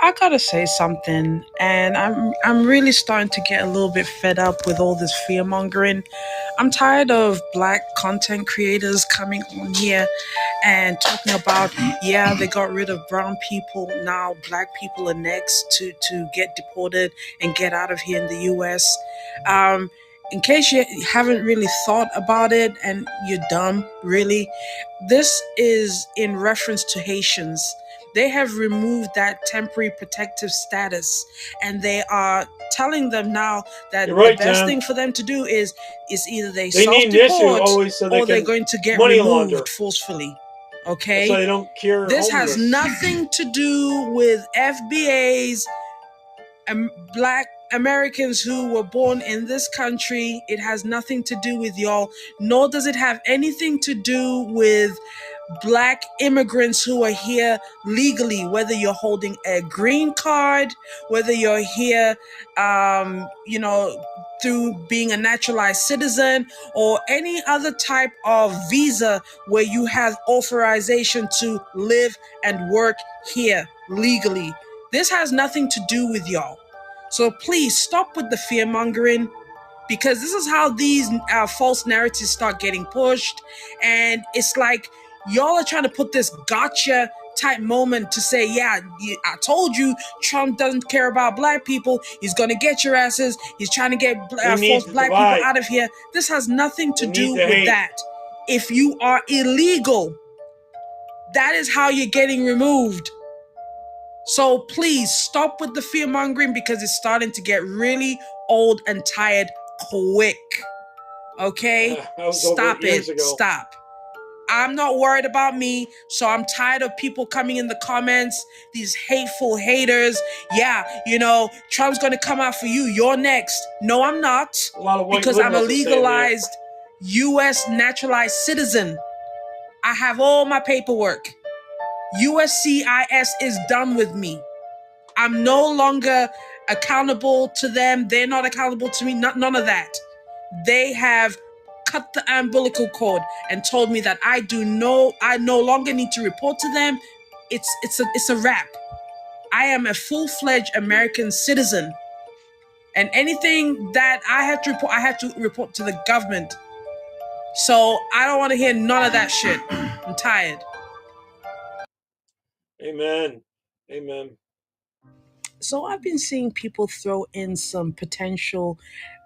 [SPEAKER 4] I gotta say something, and I'm really starting to get a little bit fed up with all this fear mongering. I'm tired of Black content creators coming on here and talking about, they got rid of brown people, now Black people are next to get deported and get out of here in the US. In case you haven't really thought about it and you're dumb, really, this is in reference to Haitians. They have removed that temporary protective status, and they are telling them now that the best thing for them to do is either they self-deport or they're going to get removed forcefully. Okay?
[SPEAKER 2] So they don't cure
[SPEAKER 4] this
[SPEAKER 2] homeless.
[SPEAKER 4] Has nothing to do with FBA's Black Americans who were born in this country. It has nothing to do with y'all, nor does it have anything to do with Black immigrants who are here legally, whether you're holding a green card, whether you're here, through being a naturalized citizen or any other type of visa where you have authorization to live and work here legally. This has nothing to do with y'all. So please stop with the fear mongering, because this is how these false narratives start getting pushed. And it's like y'all are trying to put this gotcha type moment to say, yeah, I told you Trump doesn't care about Black people. He's going to get your asses. He's trying to get false Black people out of here. This has nothing to do with that. If you are illegal, that is how you're getting removed. So please stop with the fear mongering, because it's starting to get really old and tired quick. Okay? Stop it. Stop. I'm not worried about me, so I'm tired of people coming in the comments, these hateful haters. Yeah, Trump's going to come out for you. You're next. No, I'm not. Because I'm a legalized U.S. naturalized citizen. I have all my paperwork. USCIS is done with me. I'm no longer accountable to them. They're not accountable to me. None of that. They have cut the umbilical cord and told me that I no longer need to report to them. It's a wrap. I am a full-fledged American citizen. And anything that I have to report to the government. So I don't want to hear none of that shit. I'm tired.
[SPEAKER 2] Amen. Amen.
[SPEAKER 4] So I've been seeing people throw in some potential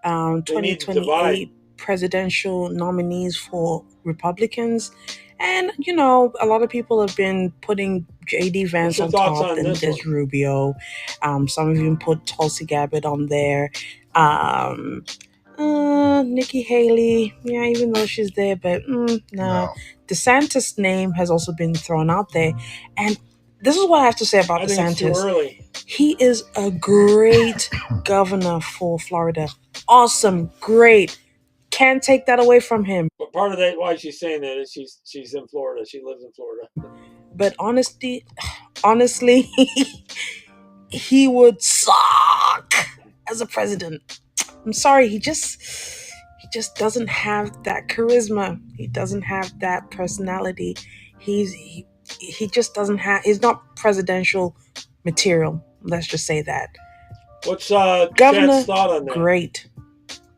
[SPEAKER 4] 2028 presidential nominees for Republicans. And, a lot of people have been putting J.D. Vance on top, and there's Rubio. Some have even put Tulsi Gabbard on there. Nikki Haley, yeah, even though she's there, but no. DeSantis' name has also been thrown out there. And this is what I have to say about DeSantis. He is a great governor for Florida. Awesome, great. Can't take that away from him.
[SPEAKER 2] But part of that, why she's saying that, is she's in Florida. She lives in Florida.
[SPEAKER 4] But honestly, he would suck as a president. I'm sorry, he just doesn't have that charisma. He doesn't have that personality. He just doesn't have. He's not presidential material. Let's just say that.
[SPEAKER 2] What's
[SPEAKER 4] governor?
[SPEAKER 2] Chad's thought on that?
[SPEAKER 4] Great.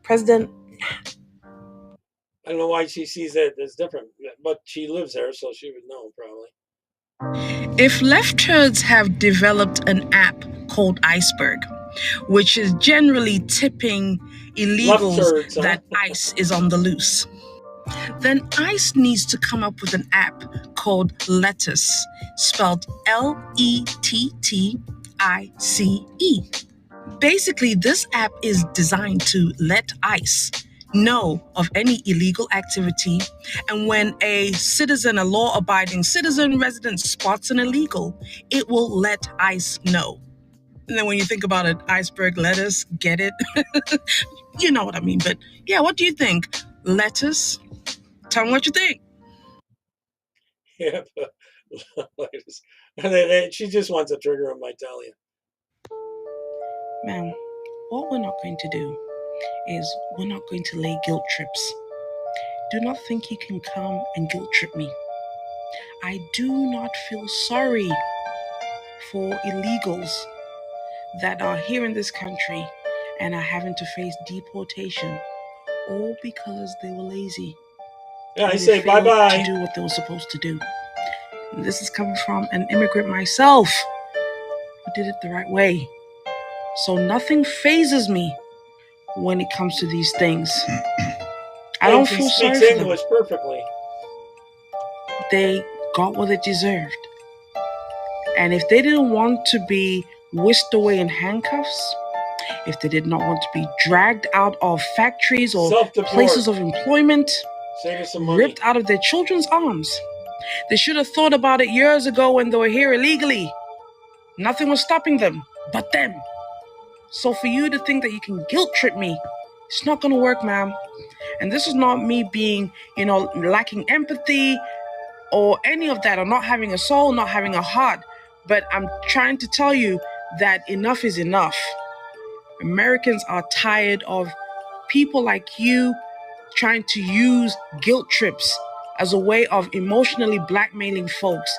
[SPEAKER 4] President.
[SPEAKER 2] I don't know why she sees that as different, but she lives there, so she would know probably.
[SPEAKER 4] If leftards have developed an app called Iceberg, which is generally tipping illegals that ICE is on the loose, then ICE needs to come up with an app called Lettuce, spelled Lettice. Basically, this app is designed to let ICE know of any illegal activity, and when a law-abiding citizen resident spots an illegal, it will let ICE know. And then when you think about it, Iceberg, lettuce, get it? You know what I mean. But yeah, what do you think? Lettuce? Tell me what you think.
[SPEAKER 2] Yeah, lettuce. She just wants a trigger him, I tell you.
[SPEAKER 4] Ma'am, what we're not going to do is we're not going to lay guilt trips. Do not think you can come and guilt trip me. I do not feel sorry for illegals that are here in this country and are having to face deportation, all because they were lazy.
[SPEAKER 2] Yeah, I say bye-bye.
[SPEAKER 4] To do what they were supposed to do. And this is coming from an immigrant myself who did it the right way. So nothing phases me when it comes to these things. I don't feel sorry for them.
[SPEAKER 2] She speaks English perfectly.
[SPEAKER 4] They got what they deserved. And if they didn't want to be whisked away in handcuffs, if they did not want to be dragged out of factories or places of employment, ripped out of their children's arms, they should have thought about it years ago when they were here illegally. Nothing was stopping them but them. So for you to think that you can guilt trip me, it's not going to work, ma'am. And this is not me being, lacking empathy or any of that, or not having a soul, not having a heart. But I'm trying to tell you that enough is enough. Americans are tired of people like you trying to use guilt trips as a way of emotionally blackmailing folks.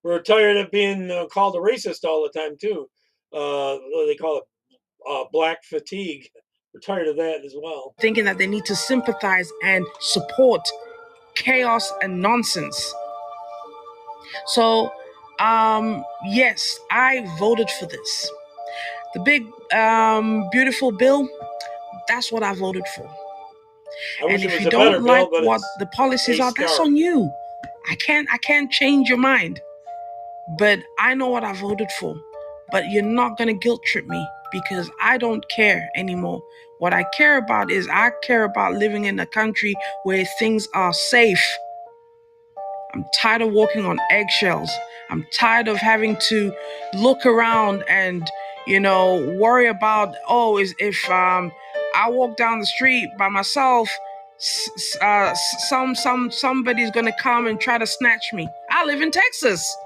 [SPEAKER 2] We're tired of being called a racist all the time, too. They call it black fatigue. We're tired of that as well.
[SPEAKER 4] Thinking that they need to sympathize and support chaos and nonsense. So, yes, I voted for this. The big, beautiful bill, that's what I voted for. And if you don't like what the policies are, that's on you. I can't change your mind. But I know what I voted for. But you're not going to guilt trip me because I don't care anymore. What I care about is I care about living in a country where things are safe. I'm tired of walking on eggshells. I'm tired of having to look around and, worry about, if I walk down the street by myself, somebody's going to come and try to snatch me. I live in Texas.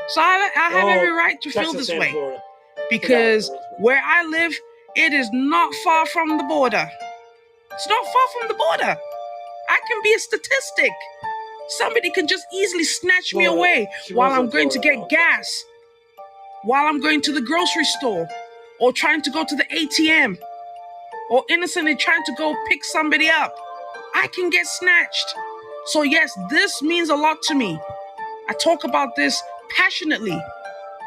[SPEAKER 4] So I have every right to feel this way. Florida. Because where I live, it is not far from the border. It's not far from the border. I can be a statistic. Somebody can just easily snatch me away while I'm going to get gas, while I'm going to the grocery store, or trying to go to the ATM, or innocently trying to go pick somebody up. I can get snatched. So yes, this means a lot to me. I talk about this passionately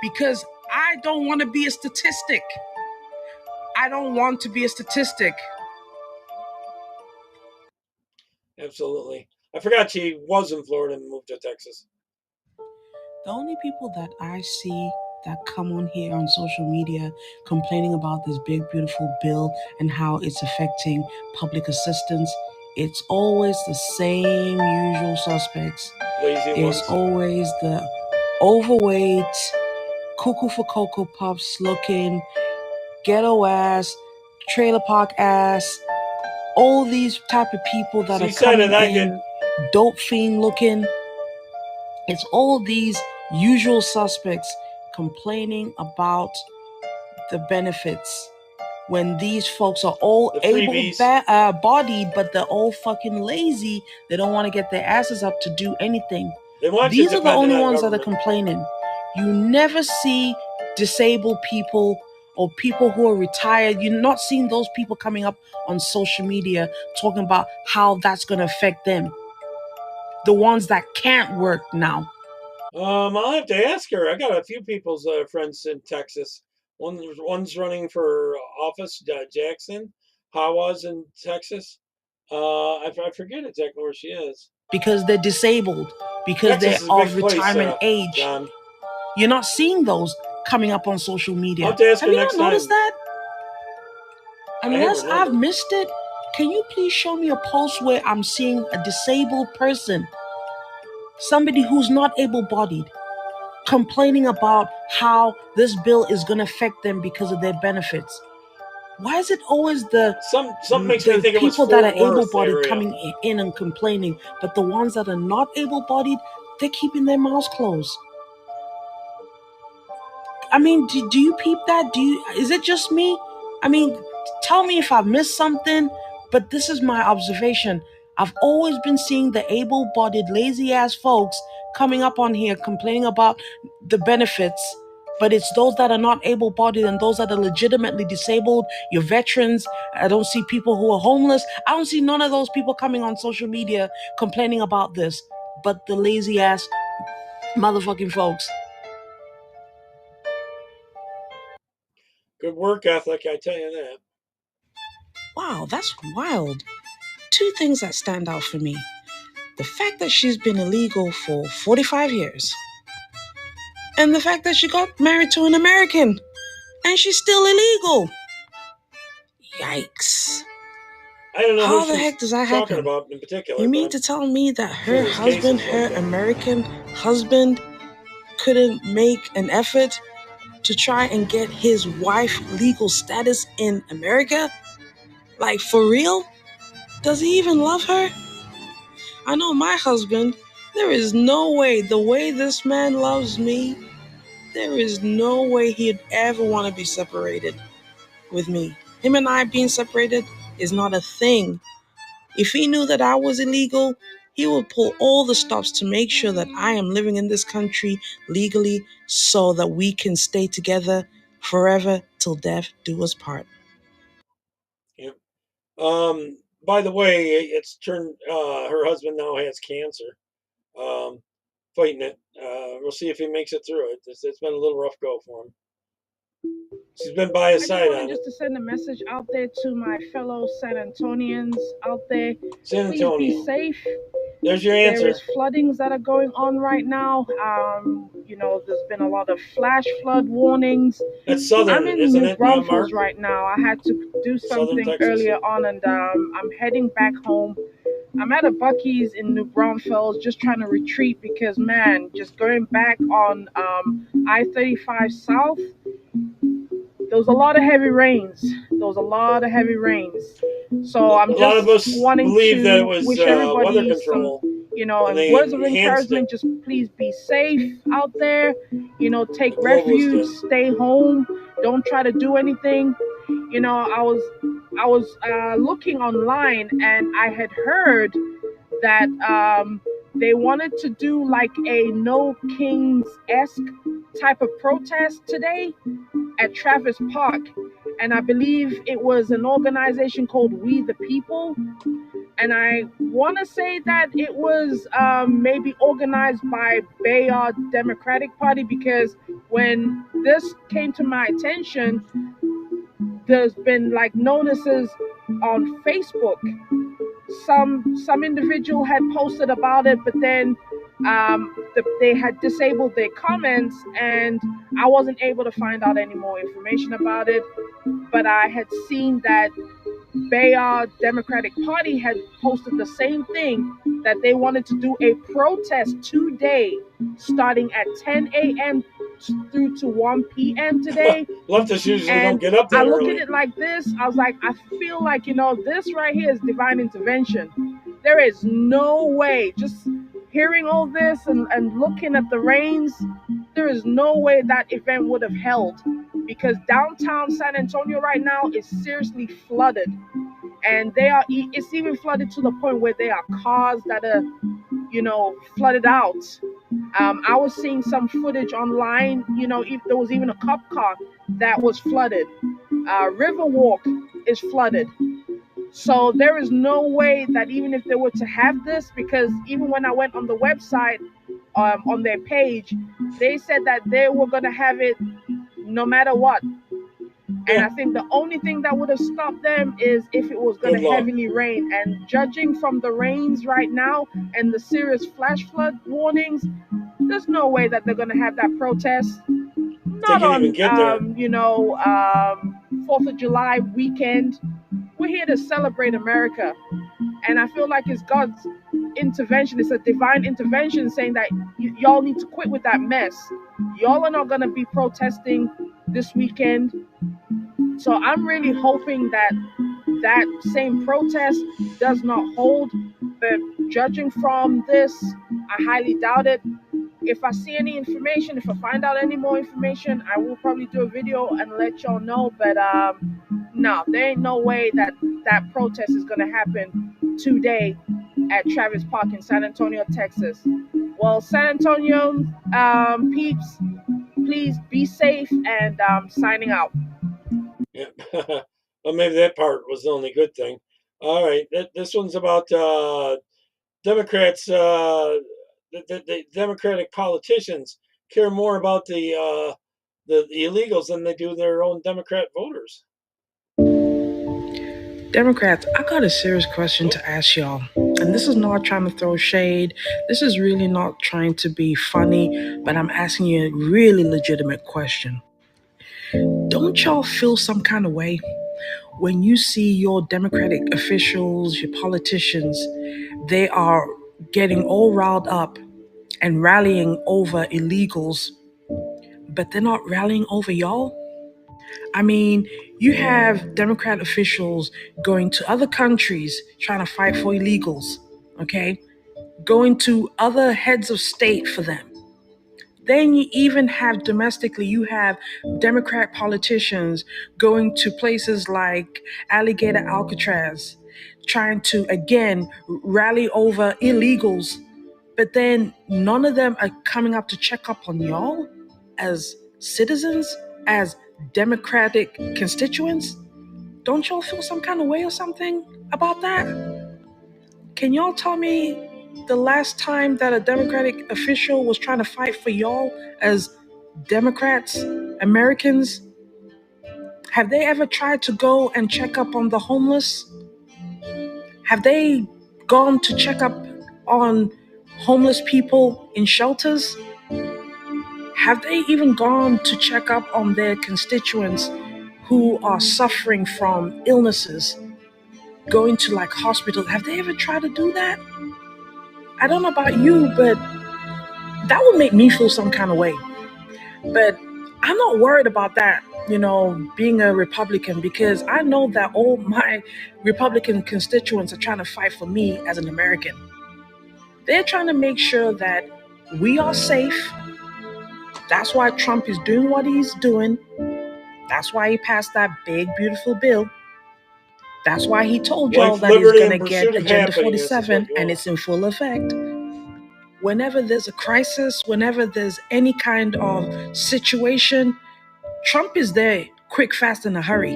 [SPEAKER 4] because I don't want to be a statistic. I don't want to be a statistic.
[SPEAKER 2] Absolutely. I forgot she was in Florida and moved to Texas.
[SPEAKER 4] The only people that I see that come on here on social media complaining about this big, beautiful bill and how it's affecting public assistance, it's always the same usual suspects. It's always the overweight, cuckoo for Cocoa Puffs looking, ghetto ass, trailer park ass, all these type of people that are coming in, dope fiend looking. It's all these usual suspects complaining about the benefits when these folks are all able-bodied, but they're all fucking lazy. They don't want to get their asses up to do anything. These are the only ones that are complaining. You never see disabled people or people who are retired. You're not seeing those people coming up on social media talking about how that's going to affect them. The ones that can't work now.
[SPEAKER 2] I'll have to ask her. I got a few people's friends in Texas. One's running for office, Jackson. Hawa's in Texas. I forget exactly where she is. Because they're disabled.
[SPEAKER 4] Because they're of retirement age. John. You're not seeing those coming up on social media.
[SPEAKER 2] I'll have to ask
[SPEAKER 4] her next time. Have you not noticed that? Unless I've missed it, can you please show me a post where I'm seeing a disabled person, somebody who's not able-bodied, complaining about how this bill is going to affect them because of their benefits? Why is it always the people that are able-bodied coming in and complaining, but the ones that are not able-bodied, they're keeping their mouths closed? I mean, do you peep that? Is it just me? I mean, tell me if I've missed something, but this is my observation. I've always been seeing the able-bodied, lazy-ass folks coming up on here complaining about the benefits, but it's those that are not able-bodied and those that are legitimately disabled, your veterans. I don't see people who are homeless. I don't see none of those people coming on social media complaining about this, but the lazy-ass motherfucking folks.
[SPEAKER 2] Good work ethic, I tell you that.
[SPEAKER 4] Wow, that's wild. Two things that stand out for me. The fact that she's been illegal for 45 years. And the fact that she got married to an American. And she's still illegal. Yikes.
[SPEAKER 2] I don't know
[SPEAKER 4] how the heck does that happen?
[SPEAKER 2] About in particular,
[SPEAKER 4] you mean to tell me that her husband, her American husband, couldn't make an effort to try and get his wife legal status in America? Like, for real? Does he even love her? I know my husband. There is no way, the way this man loves me, there is no way he'd ever want to be separated with me. Him and I being separated is not a thing. If he knew that I was illegal, he would pull all the stops to make sure that I am living in this country legally so that we can stay together forever till death do us part.
[SPEAKER 2] Yep. By the way, it's turned. Her husband now has cancer. Um, Fighting it. We'll see if he makes it through it. It's been a little rough go for him. She's been by his
[SPEAKER 4] I just
[SPEAKER 2] side
[SPEAKER 4] wanted
[SPEAKER 2] on it.
[SPEAKER 4] just to send a message out there to my fellow San Antonians out there.
[SPEAKER 2] San
[SPEAKER 4] Please
[SPEAKER 2] Antonio.
[SPEAKER 4] be safe.
[SPEAKER 2] There's your
[SPEAKER 4] There
[SPEAKER 2] answer.
[SPEAKER 4] is floodings that are going on right now. There's been a lot of flash flood warnings.
[SPEAKER 2] That's southern,
[SPEAKER 4] I'm in
[SPEAKER 2] isn't
[SPEAKER 4] New
[SPEAKER 2] it,
[SPEAKER 4] Braunfels
[SPEAKER 2] Mark?
[SPEAKER 4] right now. I had to do
[SPEAKER 2] Southern
[SPEAKER 4] something
[SPEAKER 2] Texas.
[SPEAKER 4] earlier on, and I'm heading back home. I'm at a Buc-ee's in New Braunfels, just trying to retreat because, man, just going back on I-35 South, there was a lot of heavy rains. So I'm
[SPEAKER 2] A lot of
[SPEAKER 4] just
[SPEAKER 2] us
[SPEAKER 4] wanting
[SPEAKER 2] believe that it
[SPEAKER 4] to
[SPEAKER 2] was
[SPEAKER 4] wish
[SPEAKER 2] weather
[SPEAKER 4] everybody
[SPEAKER 2] control.
[SPEAKER 4] and
[SPEAKER 2] And they
[SPEAKER 4] words of
[SPEAKER 2] enhanced
[SPEAKER 4] encouragement.
[SPEAKER 2] it.
[SPEAKER 4] Just please be safe out there. Take
[SPEAKER 2] The globalists
[SPEAKER 4] refuge,
[SPEAKER 2] did.
[SPEAKER 4] stay home. Don't try to do anything. I was looking online, and I had heard that they wanted to do like a No Kings-esque type of protest today at Travis Park. And I believe it was an organization called We the People. And I want to say that it was maybe organized by Bayard Democratic Party, because when this came to my attention, there's been like notices on Facebook. Some individual had posted about it, but then they had disabled their comments, and I wasn't able to find out any more information about it. But I had seen that Bayard Democratic Party had posted the same thing, that they wanted to do a protest today, starting at 10 a.m. through to 1 p.m. today.
[SPEAKER 2] Leftists usually don't
[SPEAKER 4] And
[SPEAKER 2] get up
[SPEAKER 4] I
[SPEAKER 2] that
[SPEAKER 4] look
[SPEAKER 2] early.
[SPEAKER 4] at it like this. I was like, I feel like, this right here is divine intervention. There is no way, just hearing all this and looking at the rains, there is no way that event would have held, because downtown San Antonio right now is seriously flooded. And it's even flooded to the point where there are cars that are, flooded out. I was seeing some footage online, if there was even a cop car that was flooded. Riverwalk is flooded. So there is no way that even if they were to have this, because even when I went on the website, on their page, they said that they were going to have it no matter what. And I think the only thing that would have stopped them is if it was going to heavily rain. And judging from the rains right now and the serious flash flood warnings, there's no way that they're going to have that protest. Not on,
[SPEAKER 2] even get there.
[SPEAKER 4] 4th of July weekend. We're here to celebrate America. And I feel like it's God's intervention. It's a divine intervention saying that y'all need to quit with that mess. Y'all are not going to be protesting this weekend. So I'm really hoping that same protest does not hold. But judging from this, I highly doubt it. If I see any information, if I find out any more information, I will probably do a video and let y'all know. But no, there ain't no way that protest is going to happen today at Travis Park in San Antonio, Texas. Well, San Antonio peeps, please be safe, and signing out.
[SPEAKER 2] Yep. Well, maybe that part was the only good thing. All right, this one's about Democrats. The Democratic politicians care more about the illegals than they do their own Democrat voters.
[SPEAKER 4] Democrats, I got a serious question to ask y'all. And this is not trying to throw shade. This is really not trying to be funny, but I'm asking you a really legitimate question. Don't y'all feel some kind of way when you see your Democratic officials, your politicians, they are getting all riled up and rallying over illegals but they're not rallying over y'all? I mean, you have Democrat officials going to other countries trying to fight for illegals, okay? Going to other heads of state for them. Then you even have domestically, you have Democrat politicians going to places like Alligator Alcatraz, trying to, again, rally over illegals. But then none of them are coming up to check up on y'all as citizens, as Democratic constituents. Don't y'all feel some kind of way or something about that? Can y'all tell me the last time that a Democratic official was trying to fight for y'all as Democrats, Americans? Have they ever tried to go and check up on the homeless? Have they gone to check up on homeless people in shelters? Have they even gone to check up on their constituents who are suffering from illnesses, going to like hospitals? Have they ever tried to do that? I don't know about you, but that would make me feel some kind of way. But I'm not worried about that, being a Republican, because I know that all my Republican constituents are trying to fight for me as an American. They're trying to make sure that we are safe. That's why Trump is doing what he's doing. That's why he passed that big, beautiful bill. That's why he told y'all
[SPEAKER 2] Life,
[SPEAKER 4] that he's
[SPEAKER 2] liberty,
[SPEAKER 4] going to
[SPEAKER 2] and
[SPEAKER 4] get
[SPEAKER 2] pursuit of
[SPEAKER 4] Agenda
[SPEAKER 2] happiness is what
[SPEAKER 4] 47,
[SPEAKER 2] you
[SPEAKER 4] and
[SPEAKER 2] want.
[SPEAKER 4] it's in full effect. Whenever there's a crisis, whenever there's any kind of situation, Trump is there, quick, fast, in a hurry.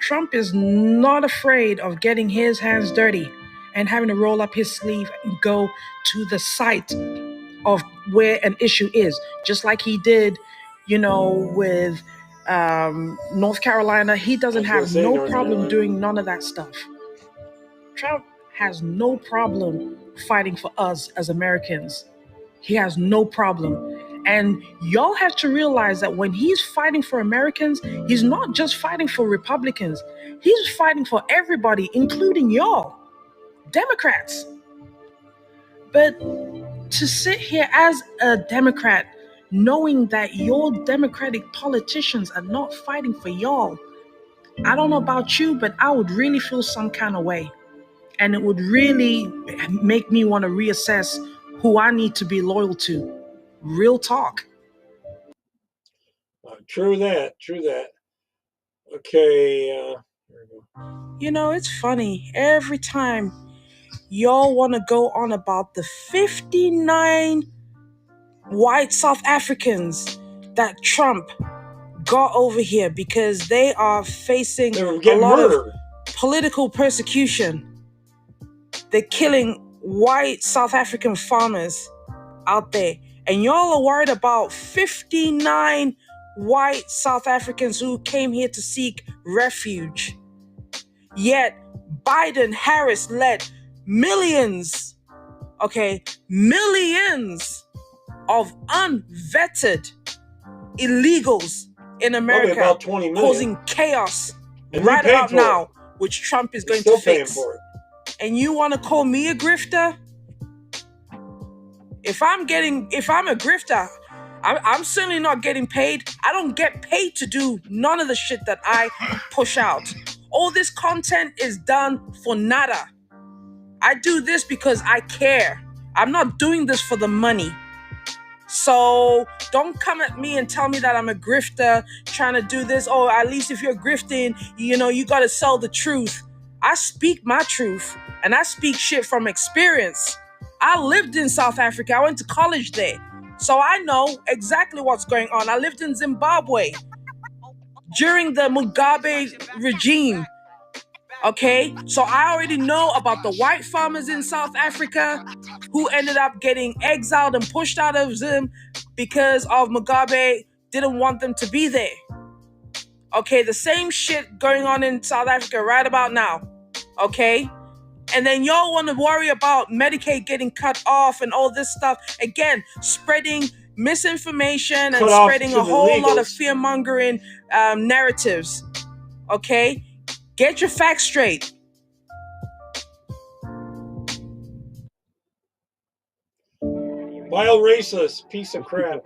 [SPEAKER 4] Trump is not afraid of getting his hands dirty and having to roll up his sleeve and go to the site of where an issue is, just like he did, with North Carolina. He doesn't have no
[SPEAKER 2] North
[SPEAKER 4] problem
[SPEAKER 2] Carolina.
[SPEAKER 4] doing none of that stuff. Trump has no problem fighting for us as Americans. He has no problem. And y'all have to realize that when he's fighting for Americans, he's not just fighting for Republicans. He's fighting for everybody, including y'all, Democrats. But to sit here as a Democrat, knowing that your Democratic politicians are not fighting for y'all, I don't know about you, but I would really feel some kind of way. And it would really make me want to reassess who I need to be loyal to. Real talk.
[SPEAKER 2] True that. Okay. Here we go.
[SPEAKER 4] It's funny. Every time y'all want to go on about the 59 white South Africans that Trump got over here because they are facing a lot of political persecution. They're killing white South African farmers out there. And y'all are worried about 59 white South Africans who came here to seek refuge. Yet Biden, Harris led millions of unvetted illegals in America, causing chaos right about now, which Trump is going to fix. And you want to call me a grifter? If I'm a grifter, I'm certainly not getting paid. I don't get paid to do none of the shit that I push out. All this content is done for nada. I do this because I care. I'm not doing this for the money. So don't come at me and tell me that I'm a grifter trying to do this. Oh, at least if you're grifting, you got to sell the truth. I speak my truth and I speak shit from experience. I lived in South Africa. I went to college there. So I know exactly what's going on. I lived in Zimbabwe during the Mugabe regime. Okay, so I already know about the white farmers in South Africa who ended up getting exiled and pushed out of Zim because of Mugabe didn't want them to be there. Okay, the same shit going on in South Africa right about now. Okay, and then y'all want to worry about Medicaid getting cut off and all this stuff. Again, spreading misinformation and spreading a whole lot of fear-mongering narratives. Okay? Get your facts straight.
[SPEAKER 2] Vile racist, piece of crap.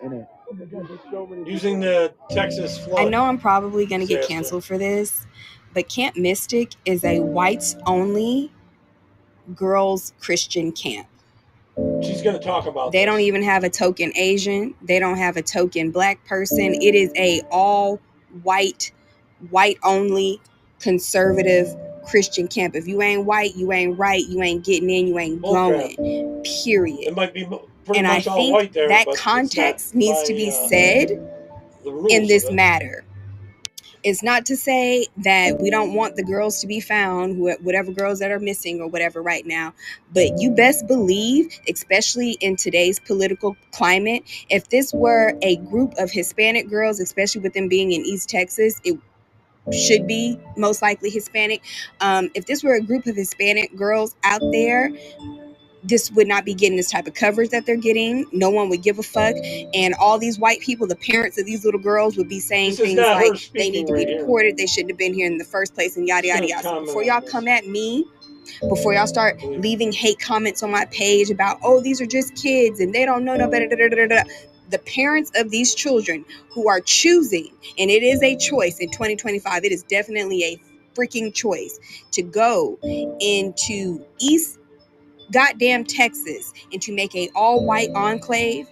[SPEAKER 2] using the Texas flood.
[SPEAKER 5] I know I'm probably going to get
[SPEAKER 2] disaster.
[SPEAKER 5] canceled for this, but Camp Mystic is a whites-only girls' Christian camp.
[SPEAKER 2] She's going to talk about
[SPEAKER 5] They
[SPEAKER 2] this.
[SPEAKER 5] don't even have a token Asian. They don't have a token black person. It is a all white only conservative Christian camp. If you ain't white, you ain't right. You ain't getting in. You ain't going. Period.
[SPEAKER 2] It might be pretty
[SPEAKER 5] and
[SPEAKER 2] much
[SPEAKER 5] I
[SPEAKER 2] all
[SPEAKER 5] think
[SPEAKER 2] white there,
[SPEAKER 5] that
[SPEAKER 2] but
[SPEAKER 5] context needs to be said in this matter. It's not to say that we don't want the girls to be found, whatever girls that are missing or whatever right now, but you best believe, especially in today's political climate, if this were a group of Hispanic girls, especially with them being in East Texas, it should be most likely Hispanic. If this were a group of Hispanic girls out there, this would not be getting this type of coverage that they're getting. No one would give a fuck. And all these white people, the parents of these little girls, would be saying things like they need to be deported. They shouldn't have been here in the first place and yada, yada, yada. So before y'all come at me, before y'all start leaving hate comments on my page about, oh, these are just kids and they don't know no better, the parents of these children who are choosing, and it is a choice in 2025, it is definitely a freaking choice to go into East goddamn Texas and to make a all-white enclave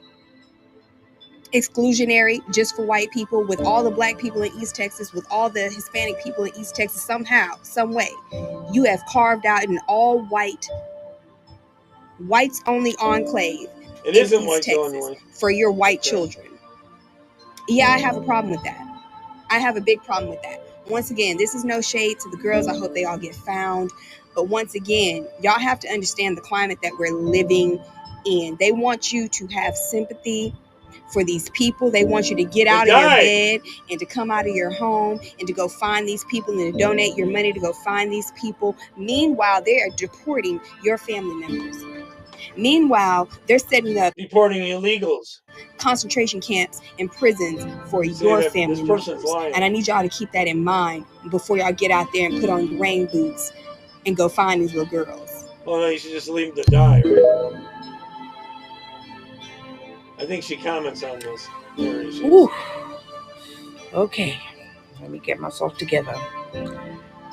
[SPEAKER 5] exclusionary just for white people, with all the black people in East Texas, with all the Hispanic people in East Texas, somehow, some way, you have carved out an all-white, whites-only enclave in East Texas for your white children. Yeah, I have a problem with that. I have a big problem with that. Once again, this is no shade to the girls. I hope they all get found. But once again, y'all have to understand the climate that we're living in. They want you to have sympathy for these people. They want you to get out of your bed and to come out of your home and to go find these people and to donate your money to go find these people. Meanwhile, they are deporting your family members. Meanwhile, they're setting up
[SPEAKER 2] deporting illegals,
[SPEAKER 5] concentration camps and prisons for your family members. And I need y'all to keep that in mind before y'all get out there and put on rain boots and go find these little girls.
[SPEAKER 2] Well, no, you should just leave them to die, right? I think she comments on this.
[SPEAKER 4] Ooh. Okay, let me get myself together.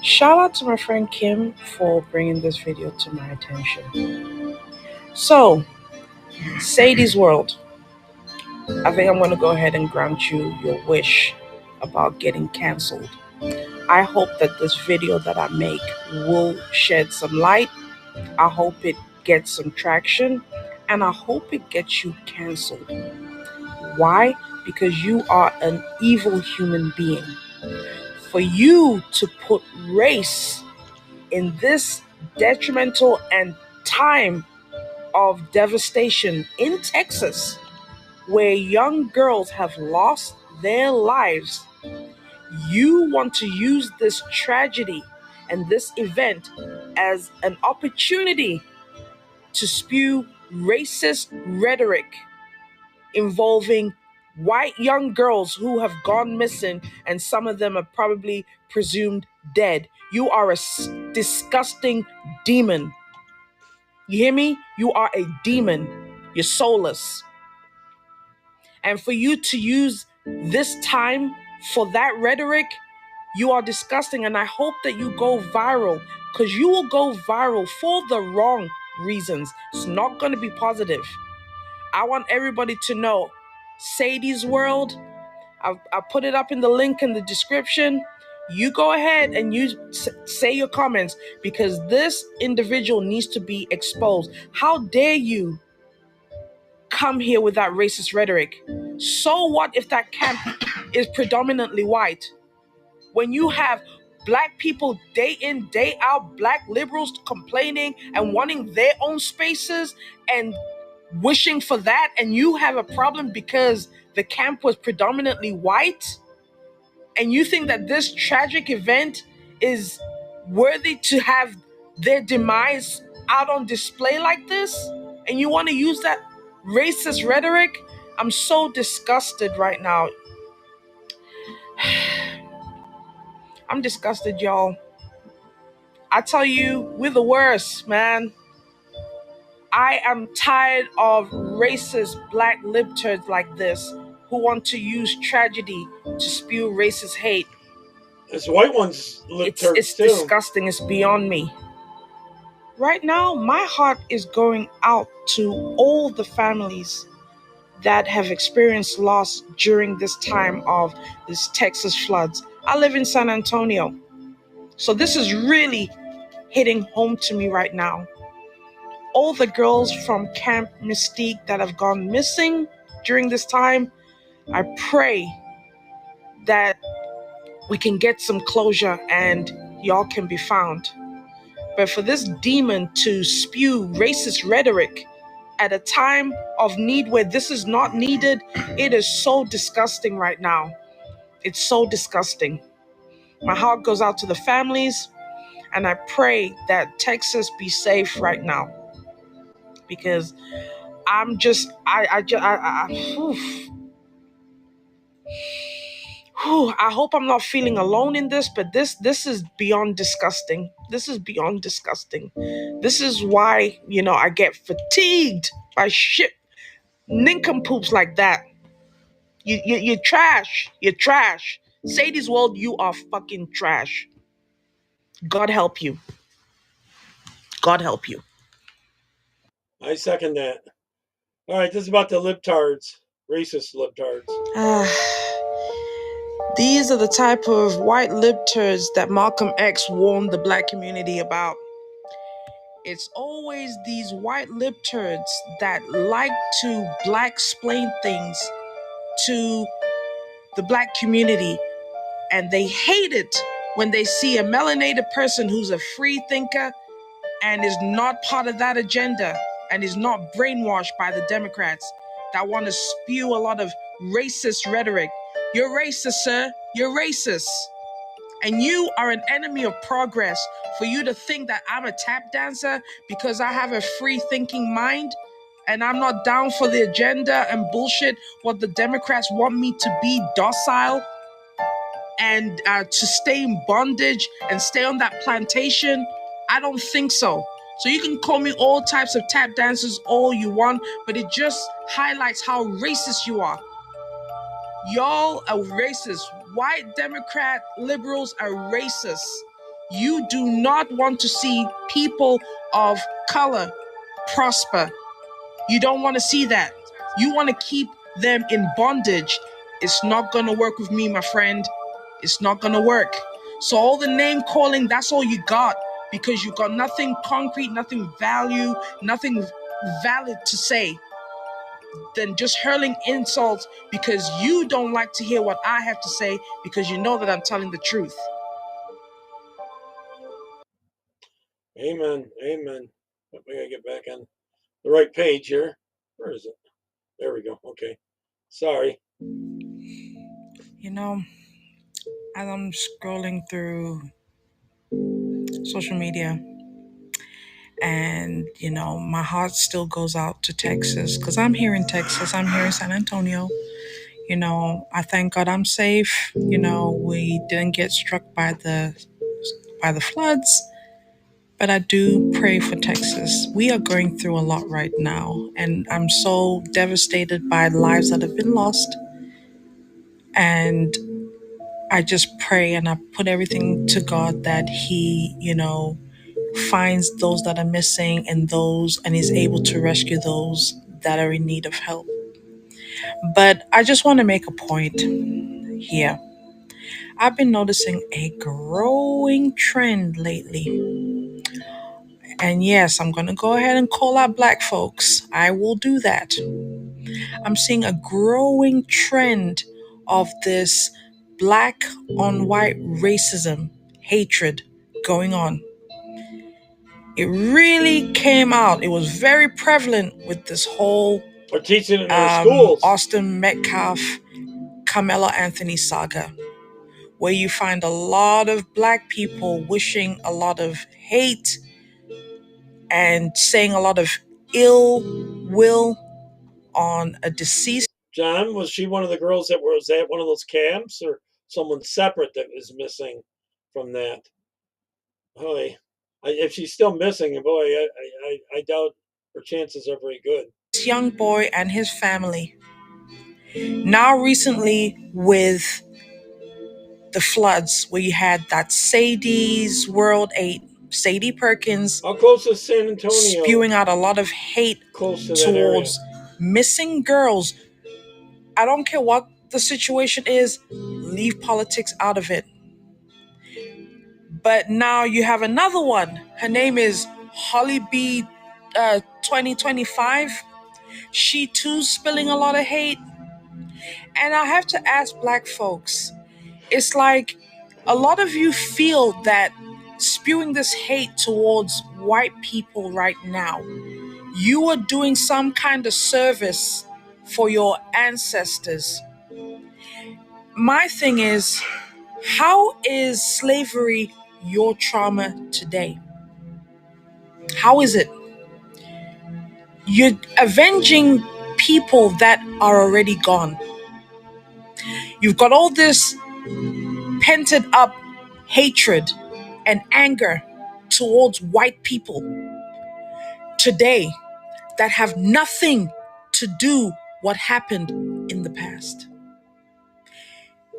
[SPEAKER 4] Shout out to my friend Kim for bringing this video to my attention. So, Sadie's World. I think I'm going to go ahead and grant you your wish about getting canceled. I hope that this video that I make will shed some light. I hope it gets some traction. And I hope it gets you canceled. Why? Because you are an evil human being. For you to put race in this detrimental and time of devastation in Texas, where young girls have lost their lives, you want to use this tragedy and this event as an opportunity to spew racist rhetoric involving white young girls who have gone missing, and some of them are probably presumed dead. You are a disgusting demon. You hear me? You are a demon. You're soulless. And for you to use this time for that rhetoric, you are disgusting. And I hope that you go viral, because you will go viral for the wrong reasons. It's not going to be positive. I want everybody to know Sadie's World. I'll put it up in the link in the description. You go ahead and you say your comments, because this individual needs to be exposed. How dare you come here with that racist rhetoric? So what if that camp is predominantly white? When you have black people day in, day out, black liberals complaining and wanting their own spaces and wishing for that, and you have a problem because the camp was predominantly white, and you think that this tragic event is worthy to have their demise out on display like this, and you want to use that racist rhetoric? I'm so disgusted right now. I'm disgusted, y'all. I tell you, we're the worst, man. I am tired of racist black libtards like this who want to use tragedy to spew racist hate.
[SPEAKER 2] There's white ones libtards
[SPEAKER 4] it's
[SPEAKER 2] too.
[SPEAKER 4] Disgusting. It's beyond me. Right now, my heart is going out to all the families that have experienced loss during this time of this Texas floods. I live in San Antonio, so this is really hitting home to me right now. All the girls from Camp Mystique that have gone missing during this time, I pray that we can get some closure and y'all can be found. But for this demon to spew racist rhetoric at a time of need where this is not needed, it is so disgusting right now. It's so disgusting. My heart goes out to the families, and I pray that Texas be safe right now. Because I'm just, I hope I'm not feeling alone in this, but this is beyond disgusting. This is beyond disgusting. This is why, I get fatigued by shit, nincompoops like that. You're trash. You're trash. Sadie's World, you are fucking trash. God help you. God help you.
[SPEAKER 2] I second that. All right, this is about the libtards, racist libtards.
[SPEAKER 4] These are the type of white libtards that Malcolm X warned the black community about. It's always these white libtards that like to black-splain things to the black community, and they hate it when they see a melanated person who's a free thinker and is not part of that agenda and is not brainwashed by the Democrats that want to spew a lot of racist rhetoric. You're racist, sir. You're racist. And you are an enemy of progress. For you to think that I'm a tap dancer because I have a free thinking mind and I'm not down for the agenda and bullshit, what the Democrats want me to be, docile and to stay in bondage and stay on that plantation, I don't think so. So you can call me all types of tap dancers all you want, but it just highlights how racist you are. Y'all are racist. White Democrat liberals are racist. You do not want to see people of color prosper. You don't want to see that. You want to keep them in bondage. It's not going to work with me, my friend. It's not going to work. So all the name calling, that's all you got, because you got nothing concrete, nothing value, nothing valid to say. Then just hurling insults because you don't like to hear what I have to say because you know that I'm telling the truth.
[SPEAKER 2] Amen. Amen. But we gotta get back on the right page here. Where is it? There we go. Okay. Sorry.
[SPEAKER 4] As I'm scrolling through social media, and my heart still goes out to Texas because I'm here in Texas. I'm here in San Antonio. I thank God I'm safe. We didn't get struck by the floods, but I do pray for Texas. We are going through a lot right now, and I'm so devastated by the lives that have been lost. And I just pray and I put everything to God that He, finds those that are missing and is able to rescue those that are in need of help. But I just want to make a point here. I've been noticing a growing trend lately. And yes, I'm going to go ahead and call out black folks. I will do that. I'm seeing a growing trend of this black on white racism, hatred going on. It really came out. It was very prevalent with this whole
[SPEAKER 2] We're teaching in our schools.
[SPEAKER 4] Austin Metcalf, Carmelo Anthony saga, where you find a lot of black people wishing a lot of hate and saying a lot of ill will on a deceased.
[SPEAKER 2] John, was she one of the girls that was at one of those camps, or someone separate that is missing from that? Boy, if she's still missing, boy, I doubt her chances are very good.
[SPEAKER 4] This young boy and his family Now recently with the floods where you had that Sadie's World 8, Sadie Perkins,
[SPEAKER 2] how close is San Antonio?
[SPEAKER 4] Spewing out a lot of hate
[SPEAKER 2] close to
[SPEAKER 4] towards missing girls. I don't care what the situation is, leave politics out of it. But now you have another one. Her name is Holly B 2025. She too's spilling a lot of hate. And I have to ask black folks, it's like a lot of you feel that spewing this hate towards white people right now, you are doing some kind of service for your ancestors. My thing is, how is slavery your trauma today? How is it? You're avenging people that are already gone. You've got all this pented up hatred and anger towards white people today that have nothing to do what happened in the past.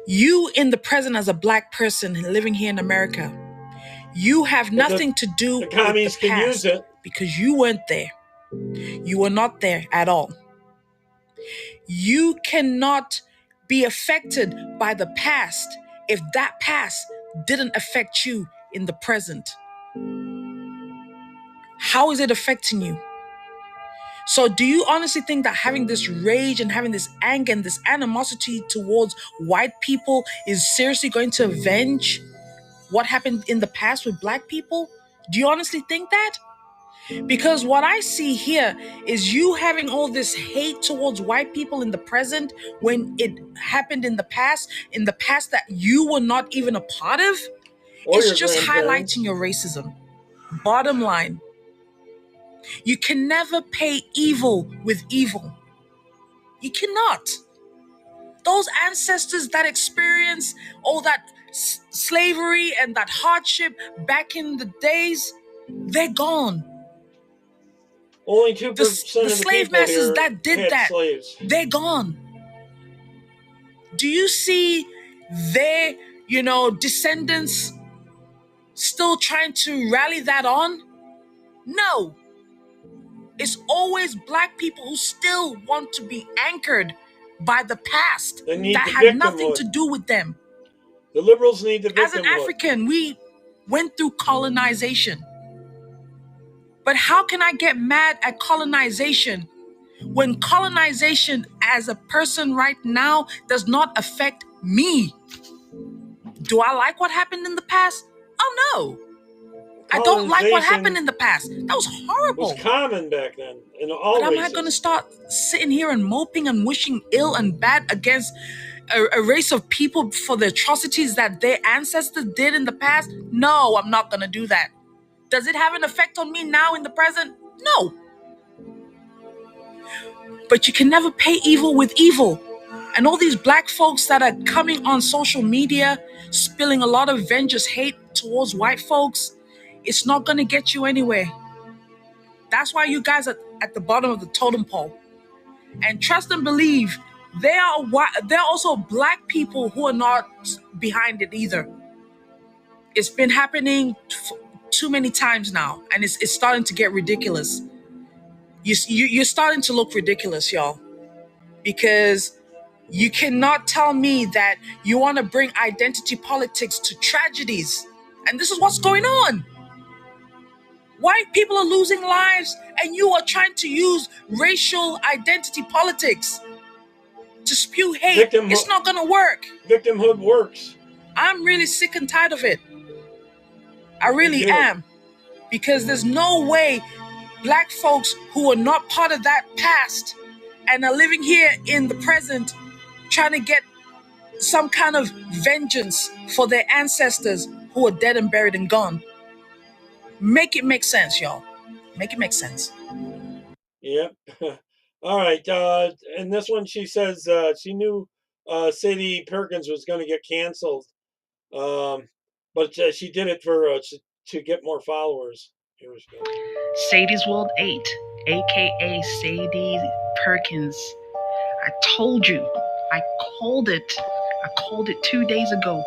[SPEAKER 4] You in the present as a black person living here in America, you have nothing to do with the past can use it. Because you weren't there. You were not there at all. You cannot be affected by the past if that past didn't affect you in the present. How is it affecting you? So do you honestly think that having this rage and having this anger and this animosity towards white people is seriously going to avenge what happened in the past with black people? Do you honestly think that? Because what I see here is you having all this hate towards white people in the present when it happened in the past that you were not even a part of. It's just highlighting your racism. Bottom line, you can never pay evil with evil. You cannot. Those ancestors that experienced all that slavery and that hardship back in the days, they're gone.
[SPEAKER 2] Only 2%
[SPEAKER 4] the
[SPEAKER 2] of the
[SPEAKER 4] slave
[SPEAKER 2] people
[SPEAKER 4] masters
[SPEAKER 2] here
[SPEAKER 4] that did that,
[SPEAKER 2] slaves.
[SPEAKER 4] They're gone. Do you see their, descendants still trying to rally that on? No. It's always black people who still want to be anchored by the past that had nothing to do with them.
[SPEAKER 2] The liberals need the victimhood.
[SPEAKER 4] As an African, we went through colonization. But how can I get mad at colonization when colonization as a person right now does not affect me? Do I like what happened in the past? Oh no. I don't like what happened in the past. That was horrible.
[SPEAKER 2] It was common back then in all
[SPEAKER 4] races. But I'm
[SPEAKER 2] not
[SPEAKER 4] going to start sitting here and moping and wishing ill and bad against a race of people for the atrocities that their ancestors did in the past. No, I'm not going to do that. Does it have an effect on me now in the present? No. But you can never pay evil with evil. And all these black folks that are coming on social media, spilling a lot of vengeance hate towards white folks, it's not going to get you anywhere. That's why you guys are at the bottom of the totem pole. And trust and believe, there are also black people who are not behind it either. It's been happening too many times now, and it's starting to get ridiculous. You're starting to look ridiculous, y'all, because you cannot tell me that you want to bring identity politics to tragedies. And this is what's going on. White people are losing lives, and you are trying to use racial identity politics to spew hate. It's not going to work.
[SPEAKER 2] Victimhood works.
[SPEAKER 4] I'm really sick and tired of it. I really am. Because there's no way black folks who are not part of that past and are living here in the present trying to get some kind of vengeance for their ancestors who are dead and buried and gone. Make it make sense, y'all. Make it make sense.
[SPEAKER 2] Yep. All right. And this one, she says she knew Sadie Perkins was going to get canceled, but she did it to get more followers. Here we go.
[SPEAKER 4] Sadie's World 8, a.k.a. Sadie Perkins. I told you, I called it 2 days ago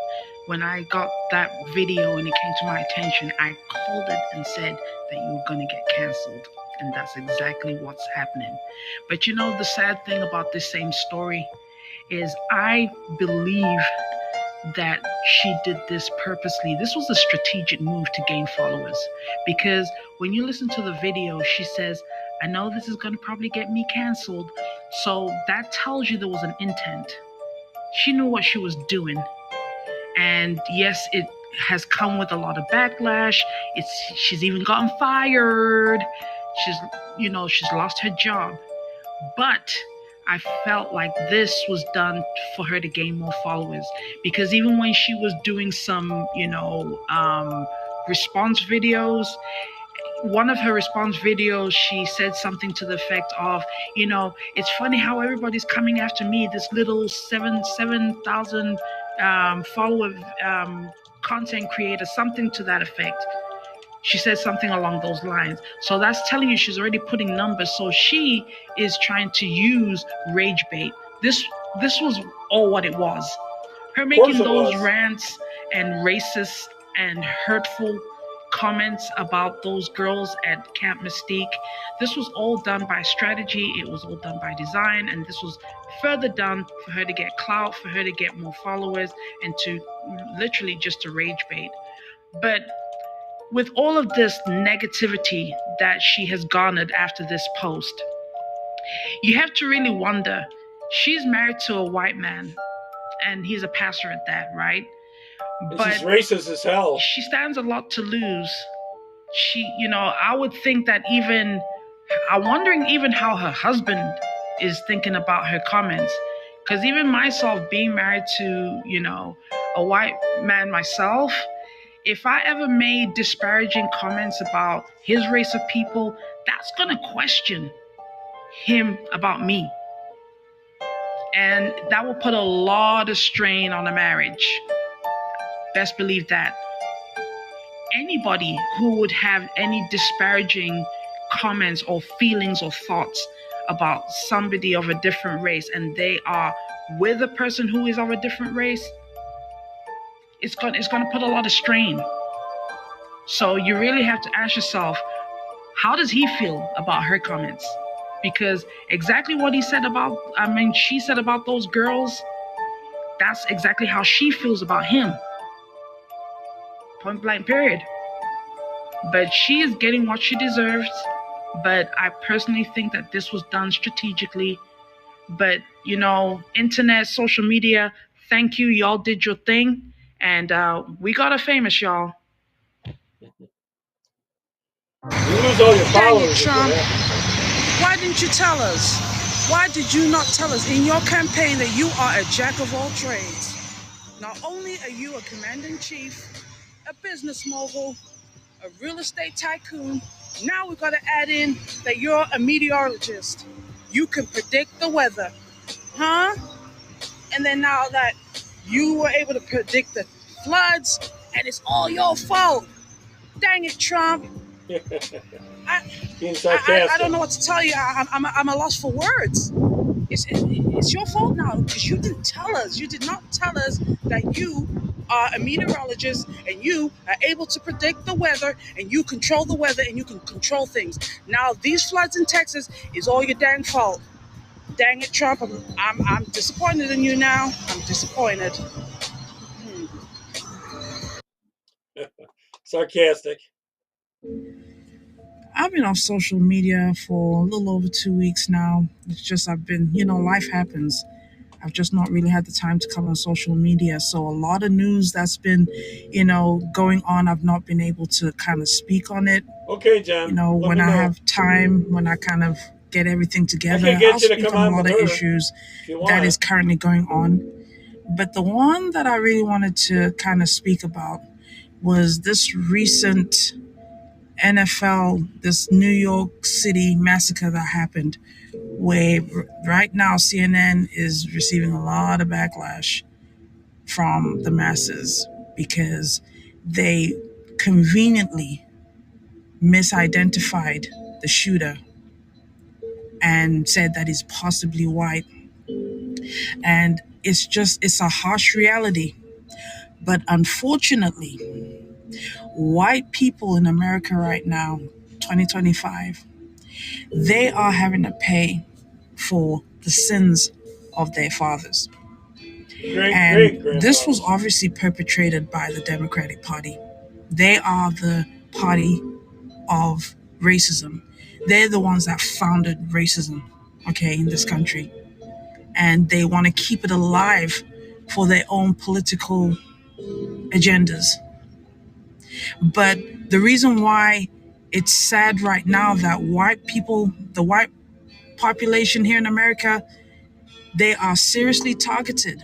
[SPEAKER 4] when I got that video and it came to my attention. I called it and said that you were going to get canceled. And that's exactly what's happening. But you know, the sad thing about this same story is I believe that she did this purposely. This was a strategic move to gain followers, because when you listen to the video, she says, I know this is going to probably get me canceled. So that tells you there was an intent. She knew what she was doing. And yes, it has come with a lot of backlash. She's even gotten fired. She's lost her job. But I felt like this was done for her to gain more followers, because even when she was doing some, response videos, one of her response videos, she said something to the effect of, it's funny how everybody's coming after me, this little 7,000 follower content creator, something to that effect. She said something along those lines. So that's telling you she's already putting numbers. So she is trying to use rage bait. This was all what it was. Her making those rants and racist and hurtful comments about those girls at Camp Mystique. This was all done by strategy. It was all done by design. And this was further done for her to get clout, for her to get more followers, and to literally just to rage bait. But with all of this negativity that she has garnered after this post, you have to really wonder. She's married to a white man, and he's a pastor at that, right?
[SPEAKER 2] But she's racist as hell.
[SPEAKER 4] She stands a lot to lose. I would think that I'm wondering even how her husband is thinking about her comments. Because even myself, being married to, a white man myself, if I ever made disparaging comments about his race of people, that's going to question him about me. And that will put a lot of strain on a marriage. Best believe that. Anybody who would have any disparaging comments or feelings or thoughts about somebody of a different race, and they are with a person who is of a different race, it's going to put a lot of strain. So you really have to ask yourself, how does he feel about her comments? Because exactly what she said about those girls, that's exactly how she feels about him. Point blank, period. But she is getting what she deserves. But I personally think that this was done strategically. But, internet, social media, thank you. Y'all did your thing. And we got her famous, y'all.
[SPEAKER 2] You lose all your followers.
[SPEAKER 4] Dang it, Trump. Why didn't you tell us? Why did you not tell us in your campaign that you are a jack of all trades? Not only are you a commander-in-chief, a business mogul, a real estate tycoon, now we've got to add in that you're a meteorologist. You can predict the weather. Huh? And then now that you were able to predict the floods, and it's all your fault. Dang it, Trump. I don't know what to tell you. I'm a loss for words. It's your fault now, because you didn't tell us. You did not tell us that you are a meteorologist and you are able to predict the weather and you control the weather and you can control things. Now these floods in Texas is all your dang fault. Dang it, Trump. I'm disappointed in you now. I'm disappointed.
[SPEAKER 2] Sarcastic.
[SPEAKER 4] I've been off social media for a little over 2 weeks now. It's just I've been, life happens. I've just not really had the time to come on social media. So a lot of news that's been, going on, I've not been able to kind of speak on it.
[SPEAKER 2] Okay, Jen.
[SPEAKER 4] When I have time, when I kind of get everything together, I'll speak on a lot of issues that is currently going on. But the one that I really wanted to kind of speak about was this recent NFL, this New York City massacre that happened, where right now CNN is receiving a lot of backlash from the masses because they conveniently misidentified the shooter and said that he's possibly white. And it's a harsh reality. But unfortunately, white people in America right now, 2025, they are having to pay for the sins of their fathers. And this was obviously perpetrated by the Democratic Party. They are the party of racism. They're the ones that founded racism, okay, in this country. And they want to keep it alive for their own political agendas. But the reason why it's sad right now that white people, the white population here in America, they are seriously targeted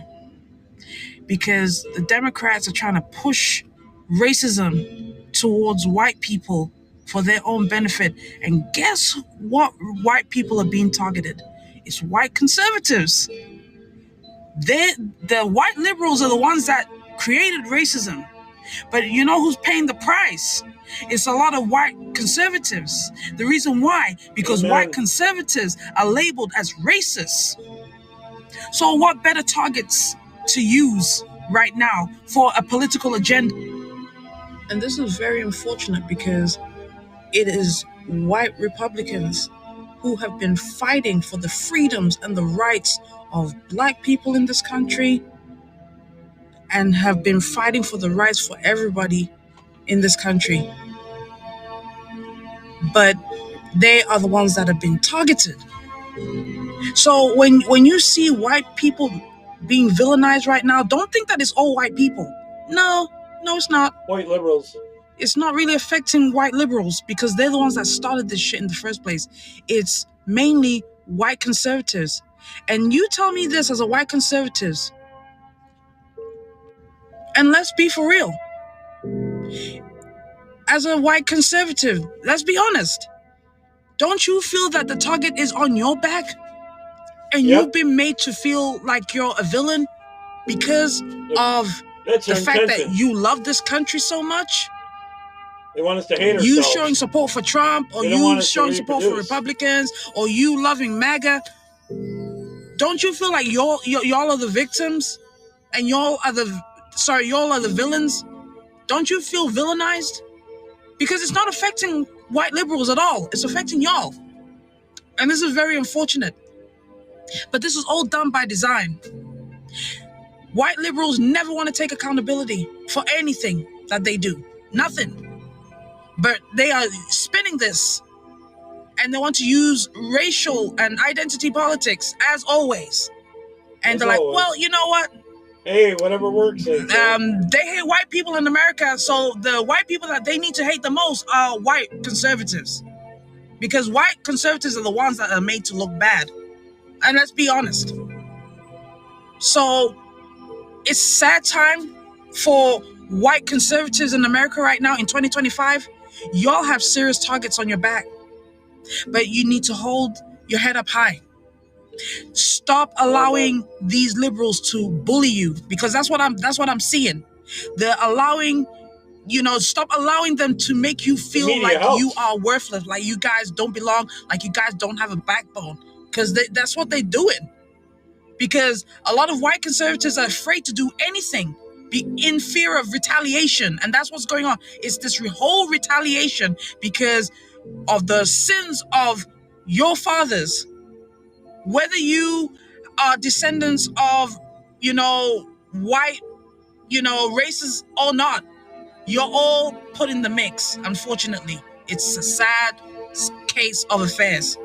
[SPEAKER 4] because the Democrats are trying to push racism towards white people for their own benefit. And guess what white people are being targeted? It's white conservatives. The white liberals are the ones that created racism. But you know who's paying the price? It's a lot of white conservatives. The reason why? Because white conservatives are labeled as racists. So what better targets to use right now for a political agenda? And this is very unfortunate because it is white Republicans who have been fighting for the freedoms and the rights of black people in this country and have been fighting for the rights for everybody in this country. But they are the ones that have been targeted. So when you see white people being villainized right now, don't think that it's all white people. No, it's not.
[SPEAKER 2] White liberals.
[SPEAKER 4] It's not really affecting white liberals because they're the ones that started this shit in the first place. It's mainly white conservatives. And you tell me this as a white conservative, and let's be for real. As a white conservative, let's be honest. Don't you feel that the target is on your back? And you've been made to feel like you're a villain because of the fact that you love this country so much?
[SPEAKER 2] They want us to hate ourselves.
[SPEAKER 4] You showing support for Trump, or you showing support for Republicans, or you loving MAGA. Don't you feel like y'all are the victims, and y'all are the villains? Don't you feel villainized? Because it's not affecting white liberals at all. It's affecting y'all, and this is very unfortunate. But this is all done by design. White liberals never want to take accountability for anything that they do. Nothing. But they are spinning this. And they want to use racial and identity politics, as always. And they're like, well, you know what?
[SPEAKER 2] Hey, whatever works.
[SPEAKER 4] They hate white people in America, so the white people that they need to hate the most are white conservatives. Because white conservatives are the ones that are made to look bad. And let's be honest. So it's sad time for white conservatives in America right now in 2025. Y'all have serious targets on your back, but you need to hold your head up high. Stop allowing these liberals to bully you, because that's what I'm seeing. They're allowing, stop allowing them to make you feel like you are worthless, like you guys don't belong, like you guys don't have a backbone, because that's what they're doing. Because a lot of white conservatives are afraid to do anything, be in fear of retaliation. And that's what's going on. It's this whole retaliation because of the sins of your fathers. Whether you are descendants of, white, races or not, you're all put in the mix, unfortunately. It's a sad case of affairs.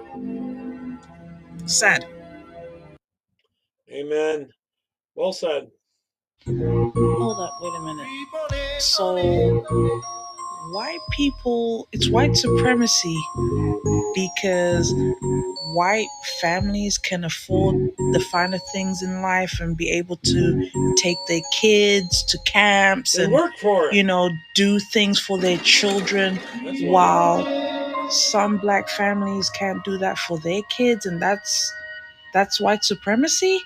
[SPEAKER 4] Sad.
[SPEAKER 2] Amen. Well said.
[SPEAKER 4] Hold up, wait a minute. So, white people, it's white supremacy because white families can afford the finer things in life and be able to take their kids to camps and
[SPEAKER 2] work for it.
[SPEAKER 4] Do things for their children, while some black families can't do that for their kids, and that's white supremacy.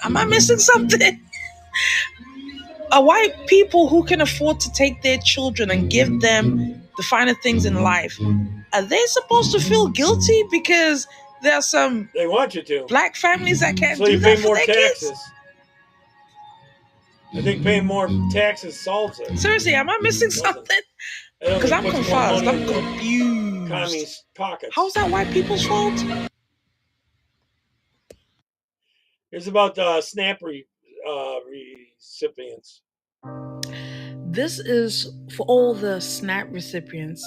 [SPEAKER 4] Am I missing something? Are white people who can afford to take their children and give them the finer things in life Are they supposed to feel guilty because there's some
[SPEAKER 2] They want you to.
[SPEAKER 4] black families that can't
[SPEAKER 2] So
[SPEAKER 4] do
[SPEAKER 2] you
[SPEAKER 4] that
[SPEAKER 2] pay
[SPEAKER 4] for
[SPEAKER 2] more
[SPEAKER 4] their
[SPEAKER 2] taxes.
[SPEAKER 4] kids?
[SPEAKER 2] I think paying more taxes solves it.
[SPEAKER 4] Seriously, am I missing something? Because I'm confused. I'm confused.
[SPEAKER 2] Economy's pockets.
[SPEAKER 4] How's that white people's fault?
[SPEAKER 2] It's about SNAP recipients.
[SPEAKER 4] This is for all the SNAP recipients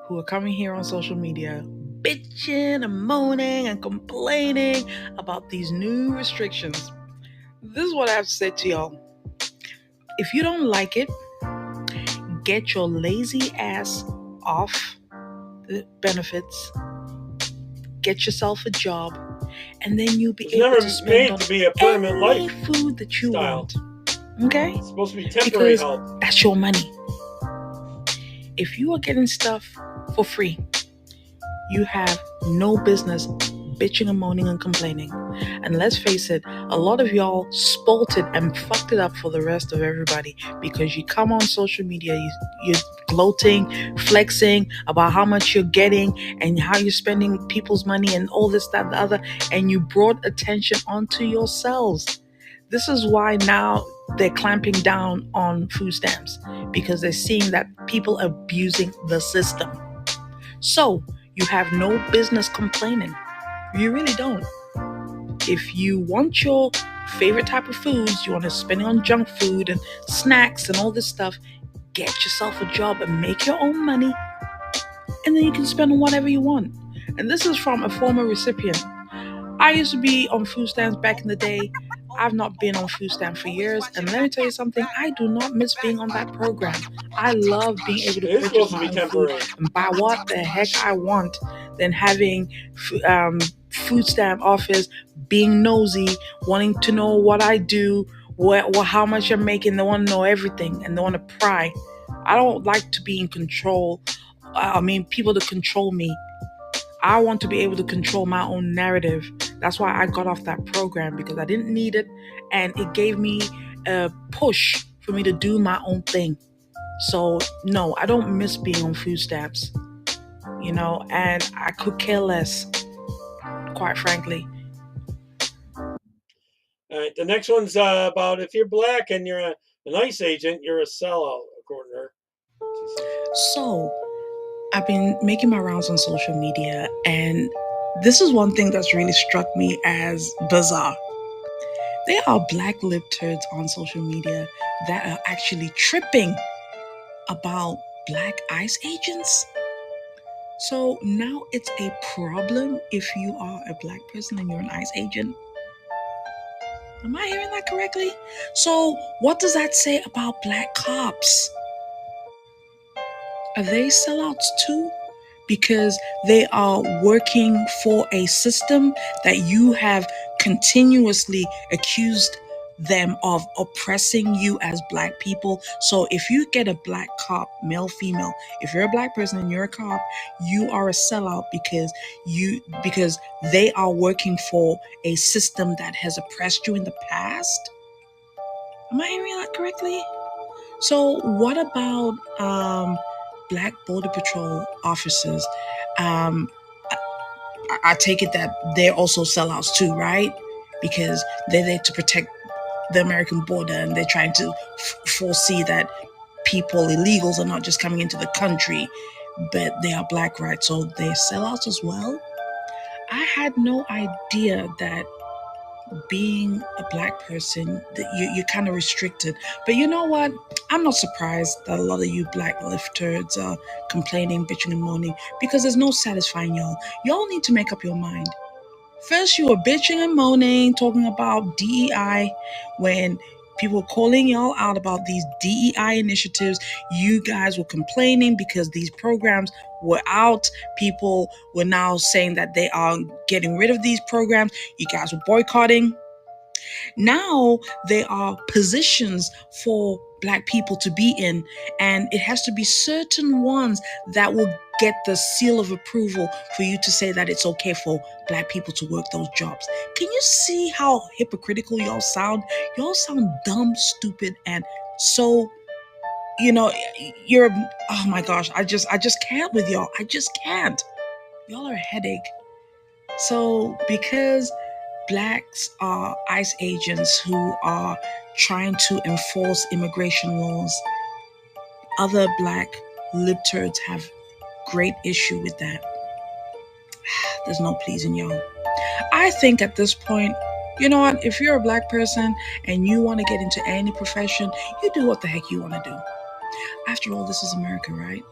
[SPEAKER 4] who are coming here on social media bitching and moaning and complaining about these new restrictions. This is what I have to say to y'all. If you don't like it, get your lazy ass off the benefits, get yourself a job, and then you'll be able to spend on
[SPEAKER 2] be a permanent
[SPEAKER 4] any
[SPEAKER 2] life
[SPEAKER 4] food that you
[SPEAKER 2] style.
[SPEAKER 4] want. Okay?
[SPEAKER 2] It's supposed to be temporary
[SPEAKER 4] because
[SPEAKER 2] help.
[SPEAKER 4] That's your money. If you are getting stuff for free, you have no business bitching and moaning and complaining. And let's face it, a lot of y'all spoiled it and fucked it up for the rest of everybody because you come on social media, you're gloating, flexing about how much you're getting and how you're spending people's money and all this, that, and the other, and you brought attention onto yourselves. This is why now they're clamping down on food stamps because they're seeing that people are abusing the system. So you have no business complaining. You really don't. If you want your favorite type of foods, you want to spend it on junk food and snacks and all this stuff, get yourself a job and make your own money, and then you can spend on whatever you want. And this is from a former recipient. I used to be on food stamps back in the day. I've not been on food stamp for years, and let me tell you something, I do not miss being on that program. I love being able to purchase my own food and buy what the heck I want than having food stamp office being nosy, wanting to know what I do, how much I'm making. They want to know everything and they want to pry. I don't like to be in control. People to control me. I want to be able to control my own narrative. That's why I got off that program, because I didn't need it and it gave me a push for me to do my own thing. So no, I don't miss being on food stamps, and I could care less, quite frankly.
[SPEAKER 2] All right, the next one's about if you're black and you're an ICE agent, you're a sellout, according to her.
[SPEAKER 4] So I've been making my rounds on social media, and this is one thing that's really struck me as bizarre. There are black lip turds on social media that are actually tripping about black ICE agents. So now it's a problem if you are a black person and you're an ICE agent. Am I hearing that correctly? So what does that say about black cops? Are they sellouts too? Because they are working for a system that you have continuously accused them of oppressing you as black people. So if you get a black cop, male, female, if you're a black person and you're a cop, you are a sellout because they are working for a system that has oppressed you in the past. Am I hearing that correctly? So what about black border patrol officers? I take it that they're also sellouts too, right? Because they're there to protect the American border, and they're trying to foresee that illegals are not just coming into the country, but they are black, right? So they're sellouts as well. I had no idea that being a black person, that you're kind of restricted. But you know what? I'm not surprised that a lot of you black lifters are complaining, bitching, and moaning, because there's no satisfying y'all. Y'all need to make up your mind. First, you were bitching and moaning, talking about DEI, when people were calling y'all out about these DEI initiatives. You guys were complaining because these programs were out. People were now saying that they are getting rid of these programs. You guys were boycotting. Now there are positions for black people to be in, and it has to be certain ones that will get the seal of approval for you to say that it's okay for black people to work those jobs. Can you see how hypocritical y'all sound? Y'all sound dumb, stupid, and so you're, oh my gosh, I just can't with y'all. I just can't. Y'all are a headache. So because blacks are ICE agents who are trying to enforce immigration laws, other black libtards have great issue with that. There's no pleasing y'all. I think at this point, you know what? If you're a black person and you want to get into any profession, you do what the heck you want to do. After all, this is America, right?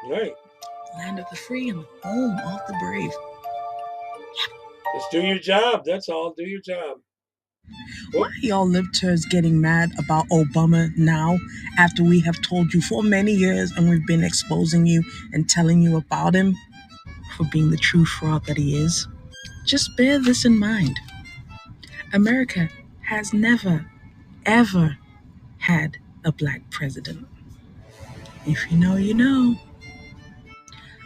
[SPEAKER 2] Right.
[SPEAKER 4] Land of the free and home of the brave.
[SPEAKER 2] Just do your job. That's all. Do your job.
[SPEAKER 4] Why are y'all libtards getting mad about Obama now after we have told you for many years and we've been exposing you and telling you about him for being the true fraud that he is? Just bear this in mind. America has never, ever had a black president. If you know, you know.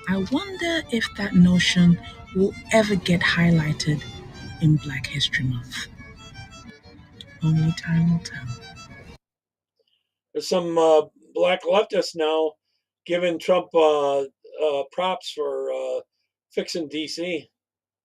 [SPEAKER 4] I wonder if that notion will ever get highlighted in Black History Month. Only time will tell.
[SPEAKER 2] There's some black leftists now giving Trump props for fixing D.C.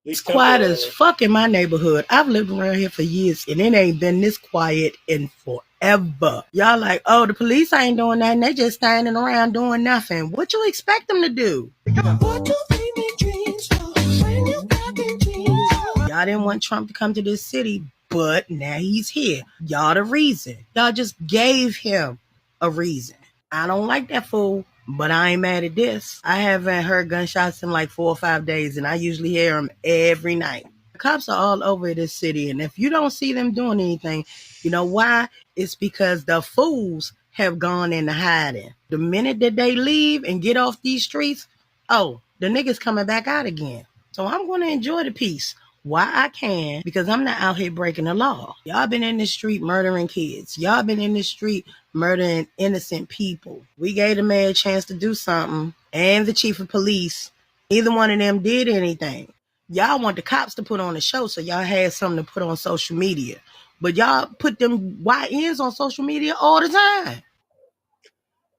[SPEAKER 6] It's quiet as fuck in my neighborhood. I've lived around here for years, and it ain't been this quiet in forever. Y'all like, oh, the police ain't doing nothing. They just standing around doing nothing. What you expect them to do? What do they need dreams for when you got them dreams? Y'all didn't want Trump to come to this city, but now he's here. Y'all the reason. Y'all just gave him a reason. I don't like that fool, but I ain't mad at this. I haven't heard gunshots in like 4 or 5 days, and I usually hear them every night. The cops are all over this city, and if you don't see them doing anything, you know why? It's because the fools have gone into hiding. The minute that they leave and get off these streets, oh, the niggas coming back out again. So I'm going to enjoy the peace. Why I can, because I'm not out here breaking the law. Y'all been in the street murdering kids. Y'all been in the street murdering innocent people. We gave the mayor a chance to do something, and the chief of police. Neither one of them did anything. Y'all want the cops to put on a show, so y'all had something to put on social media. But y'all put them YNs on social media all the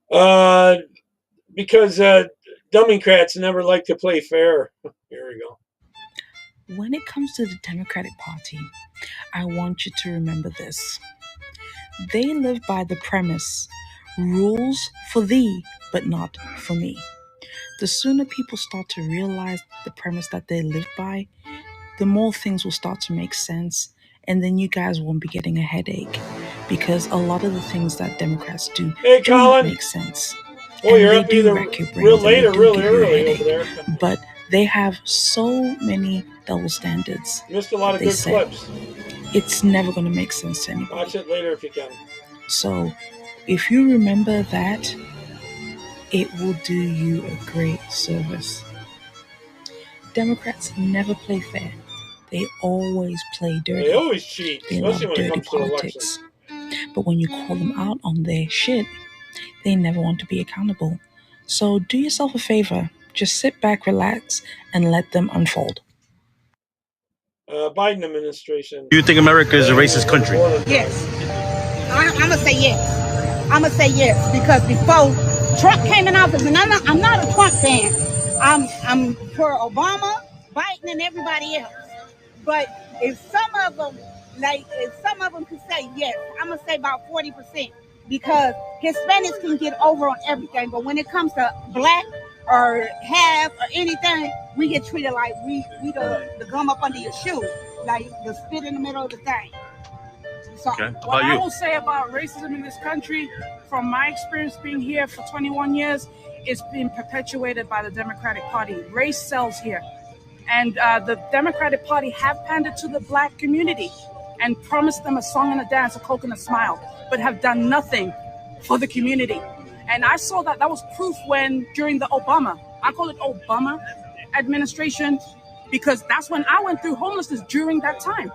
[SPEAKER 2] time. Because Democrats never like to play fair. Here we go.
[SPEAKER 4] When it comes to the Democratic Party, I want you to remember this. They live by the premise, rules for thee, but not for me. The sooner people start to realize the premise that they live by, the more things will start to make sense, and then you guys won't be getting a headache, because a lot of the things that Democrats do don't make sense.
[SPEAKER 2] Oh, you're up either real late or real early over there.
[SPEAKER 4] But they have so many double standards.
[SPEAKER 2] You missed a lot of good clips.
[SPEAKER 4] It's never going to make sense to anybody.
[SPEAKER 2] Watch it later if you can.
[SPEAKER 4] So, if you remember that, it will do you a great service. Democrats never play fair. They always play dirty.
[SPEAKER 2] They always cheat,
[SPEAKER 4] they
[SPEAKER 2] especially
[SPEAKER 4] love
[SPEAKER 2] when it
[SPEAKER 4] dirty
[SPEAKER 2] comes to
[SPEAKER 4] politics.
[SPEAKER 2] elections.
[SPEAKER 4] But when you call them out on their shit, they never want to be accountable. So do yourself a favor. Just sit back, relax, and let them unfold.
[SPEAKER 2] Biden administration.
[SPEAKER 7] Do you think America is a racist country?
[SPEAKER 8] Yes. I'm going to say yes. I'm going to say yes, because before Trump came in office, and I'm not a Trump fan. I'm for Obama, Biden, and everybody else. But if some of them can say yes, I'm going to say about 40%. Because Hispanics can get over on everything, but when it comes to black or half or anything, we get treated like we the gum up under your shoe, like the spit in the middle of the thing. So,
[SPEAKER 9] what I will say about racism in this country, from my experience being here for 21 years, it's been perpetuated by the Democratic Party. Race sells here, and the Democratic Party have pandered to the black community and promised them a song and a dance, a Coke and a smile, but have done nothing for the community. And I saw that was proof when during the Obama, I call it Obama administration, because that's when I went through homelessness during that time.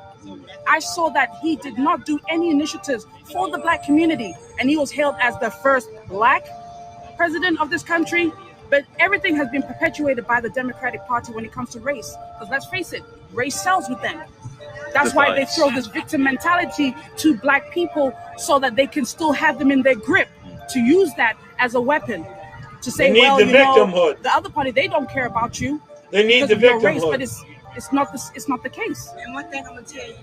[SPEAKER 9] I saw that he did not do any initiatives for the black community, and he was hailed as the first black president of this country. But everything has been perpetuated by the Democratic Party when it comes to race. Because let's face it, race sells with them. That's why they throw this victim mentality to black people so that they can still have them in their grip. to use that as a weapon to say,
[SPEAKER 2] the victimhood.
[SPEAKER 9] The other party, they don't care about you.
[SPEAKER 2] They need the victimhood.
[SPEAKER 9] Race, but it's not the case.
[SPEAKER 8] And one thing I'm gonna tell you,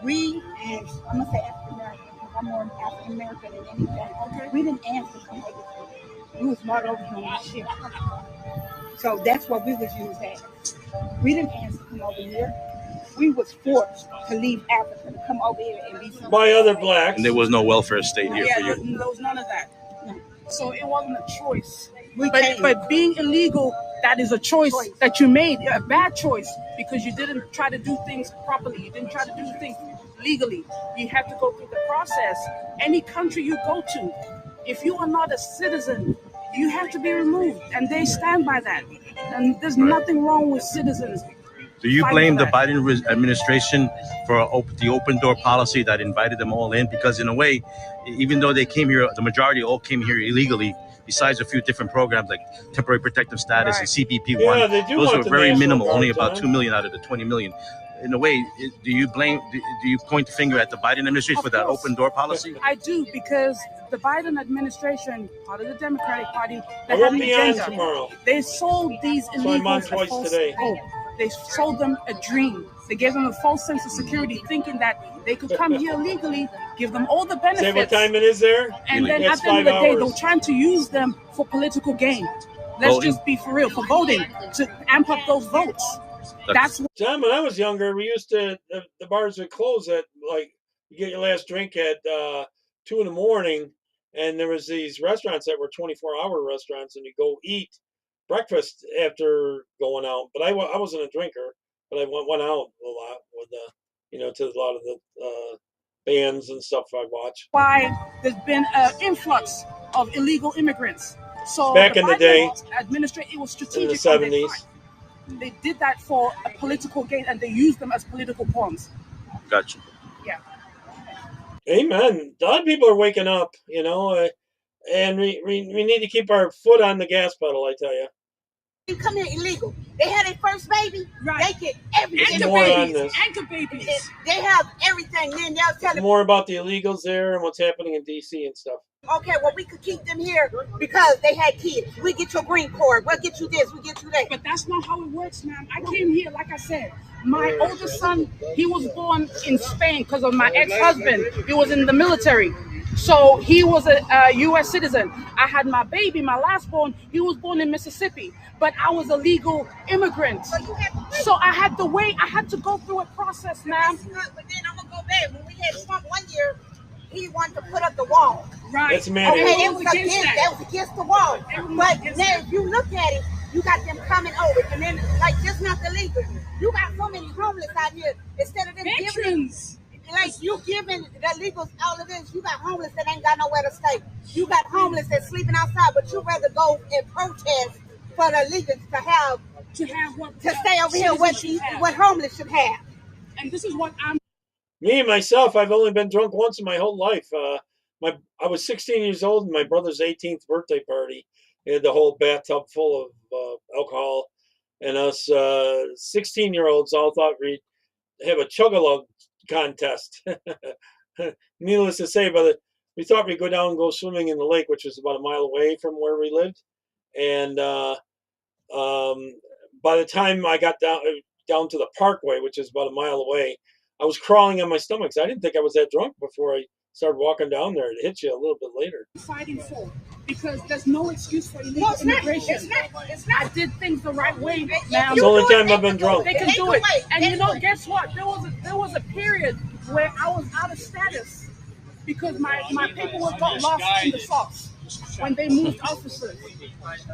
[SPEAKER 8] we as I'm gonna say African American because I'm more African American than anything. Okay. We didn't ask to come over here. We was brought over here on ship. So that's what we was used as. We didn't ask to come over here. We was forced to leave Africa to come over here and be
[SPEAKER 2] by other blacks.
[SPEAKER 7] And there was no welfare state here for you.
[SPEAKER 9] There was none of that. No. So it wasn't a choice. But being illegal, that is a choice that you made, a bad choice, because you didn't try to do things properly. You didn't try to do things legally. You have to go through the process. Any country you go to, if you are not a citizen, you have to be removed, and they stand by that. And there's nothing wrong with citizens.
[SPEAKER 7] Do you blame the Biden administration for the open door policy that invited them all in? Because in a way, even though they came here, the majority all came here illegally, besides a few different programs like temporary protective status and CBP-1. Those were very minimal, only about 2 million out of the 20 million. In a way, do you point the finger at the Biden administration for that open door policy?
[SPEAKER 9] I do, because the Biden administration, part of the Democratic Party, they have an agenda.
[SPEAKER 2] Tomorrow.
[SPEAKER 9] They sold these illegals a false hope. They sold them a dream. They gave them a false sense of security, thinking that they could come here legally, give them all the benefits.
[SPEAKER 2] Say what time it is there?
[SPEAKER 9] And then at the end of the day, they're trying to use them for political gain. Let's just be for real, for voting, to amp up those votes. That's
[SPEAKER 2] John, when I was younger, we used to, the bars would close at, like, you get your last drink at 2 a.m, and there was these restaurants that were 24-hour restaurants, and you go eat breakfast after going out. But I wasn't a drinker, but I went out a lot with to a lot of the bands and stuff I watch.
[SPEAKER 9] Why there's been an influx of illegal immigrants. So
[SPEAKER 2] back in the day,
[SPEAKER 9] it was strategic.
[SPEAKER 2] In the 70s.
[SPEAKER 9] They did that for a political gain, and they used them as political pawns.
[SPEAKER 7] Gotcha.
[SPEAKER 9] Yeah.
[SPEAKER 2] Amen. A lot of people are waking up, and we need to keep our foot on the gas pedal, I tell you.
[SPEAKER 8] You come here illegal. They had their first baby. Right. They get everything.
[SPEAKER 9] Anchor babies.
[SPEAKER 8] They have everything. Then they'll tell
[SPEAKER 2] more about the illegals there and what's happening in D.C. and stuff.
[SPEAKER 8] Okay, well, we could keep them here because they had kids. We get your green card. We'll get you this. We'll get you that.
[SPEAKER 9] But that's not how it works, man. I came here, like I said. My oldest son, he was born in Spain because of my ex-husband. He was in the military. So he was a U.S. citizen. I had my baby, my last born. He was born in Mississippi. But I was a legal immigrant. So I had to wait. I had to go through a process, man.
[SPEAKER 8] But then I'm going to go back. When we had Trump one year, he wanted to put up the wall.
[SPEAKER 9] Right.
[SPEAKER 2] That's Maddie.
[SPEAKER 8] Okay, that was against the wall. But now if you look at it, you got them coming over. And then, like, just not the legal. You got so many homeless out here. Instead of them
[SPEAKER 9] veterans.
[SPEAKER 8] You giving the illegals all of this, you got homeless that ain't got nowhere to stay. You got homeless that's sleeping outside, but you rather go and protest for the illegals to stay over here what homeless should have.
[SPEAKER 9] And this is what
[SPEAKER 2] Me, myself, I've only been drunk once in my whole life. I was 16 years old in my brother's 18th birthday party. He had the whole bathtub full of alcohol, and us 16-year-olds all thought we'd have a chug-a-lug contest. Needless to say, we thought we'd go down and go swimming in the lake, which was about a mile away from where we lived. And by the time I got down to the parkway, which is about a mile away, I was crawling on my stomach. I didn't think I was that drunk before I started walking down there. It hit you a little bit later.
[SPEAKER 9] Fighting for, because there's no excuse for illegal immigration. It's not. I did things the right way. Now,
[SPEAKER 2] it's the only time I've been drunk.
[SPEAKER 9] They can do it. And guess what? There was a period where I was out of status because my paperwork got lost in the sauce when they moved officers.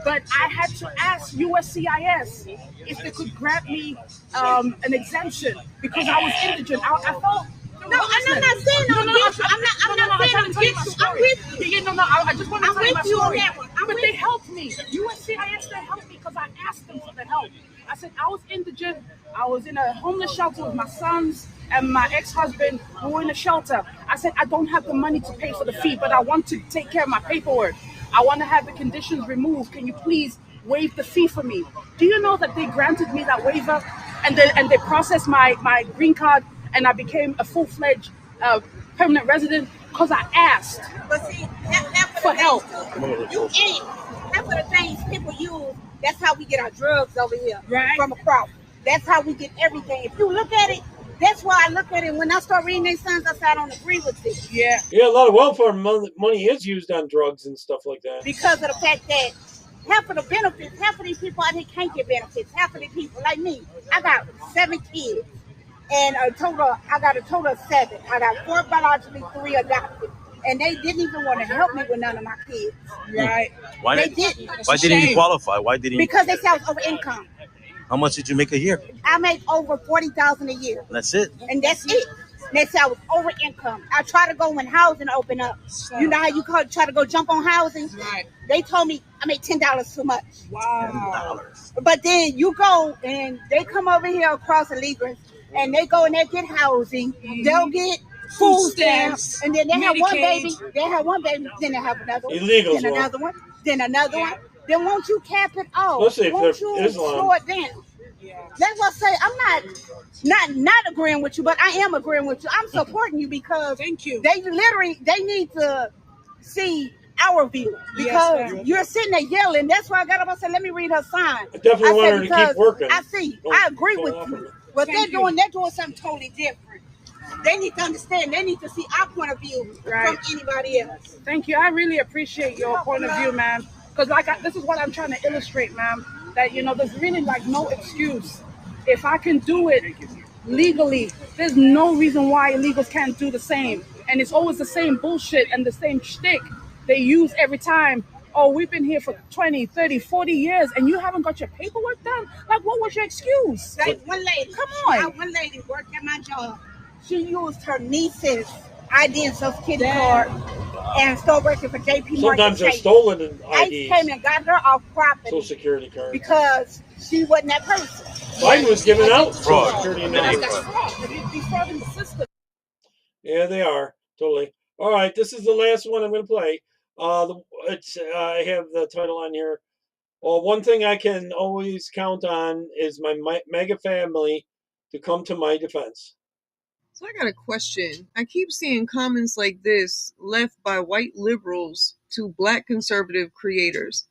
[SPEAKER 9] But I had to ask USCIS if they could grant me an exemption because I was indigent. I felt.
[SPEAKER 8] No, I'm not saying I'm not saying I'm with you. I'm with you.
[SPEAKER 9] I just want to tell you my story. But they helped me. USCIS, they helped me because I asked them for the help. I said I was indigent. I was in a homeless shelter with my sons and my ex-husband. We were in a shelter. I said I don't have the money to pay for the fee, but I want to take care of my paperwork. I want to have the conditions removed. Can you please waive the fee for me? Do you know that they granted me that waiver and they processed my green card? And I became a full-fledged permanent resident because I asked
[SPEAKER 8] but see,
[SPEAKER 9] for
[SPEAKER 8] will help. You can't. Half of the things people use, that's how we get our drugs over here. Right. From across. That's how we get everything. If you look at it, that's why I look at it. When I start reading their signs, I say I don't agree with it.
[SPEAKER 2] Yeah. Yeah, a lot of welfare money is used on drugs and stuff like that.
[SPEAKER 8] Because of the fact that half of the benefits, half of these people out here can't get benefits. Half of the people, like me, I got 7 kids. And I got a total of 7. I got 4 biologically, 3 adopted. And they didn't even want to help me with none of my kids. Right?
[SPEAKER 7] Why
[SPEAKER 8] didn't.
[SPEAKER 7] Why didn't you qualify? Why didn't you?
[SPEAKER 8] Because they said I was over income.
[SPEAKER 7] How much did you make a year?
[SPEAKER 8] I make over $40,000 a year.
[SPEAKER 7] That's it.
[SPEAKER 8] And that's it. And they said I was over income. I try to go when housing open up. You know how you try to go jump on housing? Right. They told me I make $10 too much. Wow. But then you go and they come over here across illegals and they go and they get housing. Mm-hmm. They'll get food stamps. And then they have one baby. They have one baby. Then they have another one.
[SPEAKER 2] Illegals.
[SPEAKER 8] Then another one. Then another one. Then won't you cap it off?
[SPEAKER 2] Especially
[SPEAKER 8] won't you slow it down? Yeah. That's what I say. I'm not agreeing with you, but I am agreeing with you. I'm supporting you because
[SPEAKER 9] thank you.
[SPEAKER 8] They need to see our view because you're sitting there yelling. That's why I got up and said, let me read her sign.
[SPEAKER 2] I definitely want her to keep working.
[SPEAKER 8] I see. I agree with you. What they're doing something totally different. They need to understand. They need to see our point of view from anybody else.
[SPEAKER 9] Thank you. I really appreciate your point of view, ma'am. Because this is what I'm trying to illustrate, ma'am. That, there's really no excuse. If I can do it legally, there's no reason why illegals can't do the same. And it's always the same bullshit and the same shtick they use every time. Oh, we've been here for 20, 30, 40 years and you haven't got your paperwork done? Like, what was your excuse?
[SPEAKER 8] Like one lady.
[SPEAKER 9] Come on.
[SPEAKER 8] One lady worked at my job. She used her niece's ID and Social Security card and started working for JP Morgan.
[SPEAKER 2] Sometimes they're stolen in IDs.
[SPEAKER 8] ICE came and got her off property.
[SPEAKER 2] Social Security card.
[SPEAKER 8] Because she wasn't that person.
[SPEAKER 2] Biden was giving out
[SPEAKER 7] fraud.
[SPEAKER 2] Social Security numbers.
[SPEAKER 9] The system.
[SPEAKER 2] Yeah, they are. Totally. All right, this is the last one I'm going to play. I have the title on here. Well, one thing I can always count on is my mega family to come to my defense.
[SPEAKER 10] So I got a question. I keep seeing comments like this left by white liberals to black conservative creators.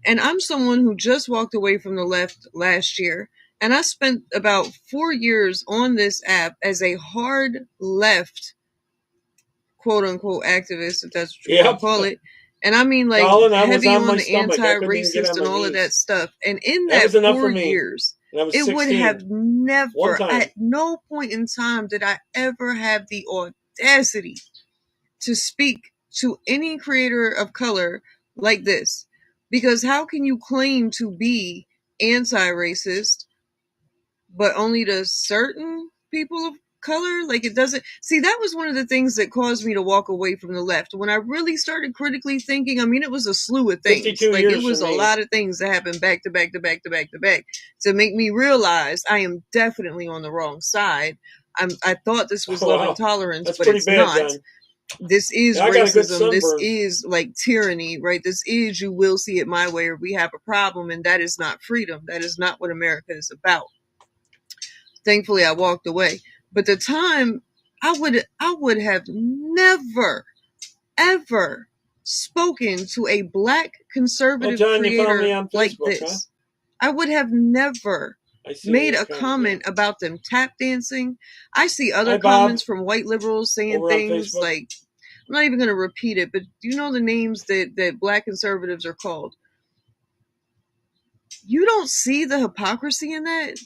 [SPEAKER 10] And I'm someone who just walked away from the left last year. And I spent about 4 years on this app as a hard left, quote unquote, activist, if that's what you want to call it. And I mean, like, heavy on the anti-racist and all of that stuff. And in that 4 years, it would have never, at no point in time did I ever have the audacity to speak to any creator of color like this. Because how can you claim to be anti-racist, but only to certain people of color? Like, it doesn't. See, that was one of the things that caused me to walk away from the left. When I really started critically thinking, I mean, it was a slew of things. Like, it was a lot of things that happened back to back to back to back to back to make me realize I am definitely on the wrong side. I thought this was love and tolerance, but it's not. John. This is racism. This is like tyranny, right? This is, you will see it my way or we have a problem, and that is not freedom. That is not what America is about. Thankfully, I walked away. But the time, I would have never, ever spoken to a black conservative creator like this. Huh? I would have never made a comment about them tap dancing. I see other comments from white liberals saying things like, I'm not even going to repeat it, but do you know the names that black conservatives are called? You don't see the hypocrisy in that?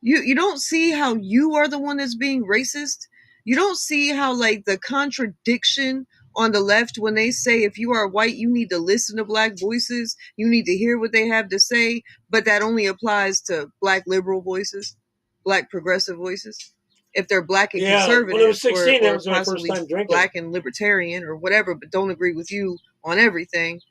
[SPEAKER 10] You don't see how you are the one that's being racist? You don't see how, like, the contradiction on the left when they say if you are white, you need to listen to black voices, you need to hear what they have to say, but that only applies to black liberal voices, black progressive voices. If they're black and conservative,
[SPEAKER 2] when I was 16,
[SPEAKER 10] or
[SPEAKER 2] that was my first time drinking.
[SPEAKER 10] Black and libertarian or whatever, but don't agree with you on everything,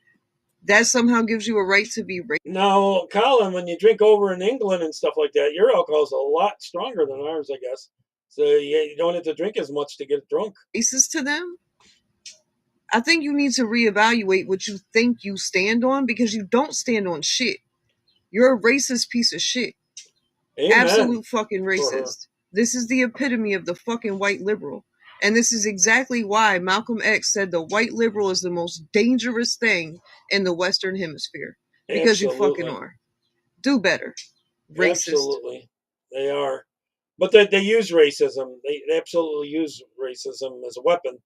[SPEAKER 10] that somehow gives you a right to be racist.
[SPEAKER 2] No, Colin, when you drink over in England and stuff like that, your alcohol is a lot stronger than ours, I guess. So you don't have to drink as much to get drunk.
[SPEAKER 10] Racist to them? I think you need to reevaluate what you think you stand on, because you don't stand on shit. You're a racist piece of shit.
[SPEAKER 2] Amen.
[SPEAKER 10] Absolute fucking racist. This is the epitome of the fucking white liberal. And this is exactly why Malcolm X said the white liberal is the most dangerous thing in the Western Hemisphere. Because you fucking are. Do better. Racist.
[SPEAKER 2] Absolutely. They are. But they use racism. They absolutely use racism as a weapon.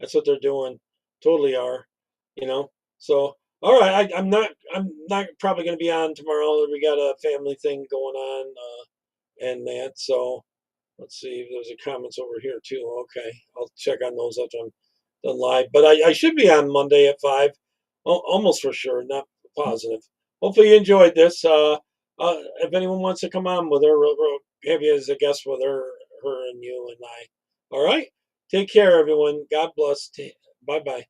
[SPEAKER 2] That's what they're doing. Totally are. You know? So, all right. I'm not probably going to be on tomorrow. We got a family thing going on and that. So, let's see if there's a comments over here too. Okay. I'll check on those after I'm done live. But I should be on Monday at 5. Almost for sure. Not positive. Hopefully you enjoyed this. If anyone wants to come on with her, we'll have you as a guest with her and you and I. All right. Take care, everyone. God bless. Bye-bye.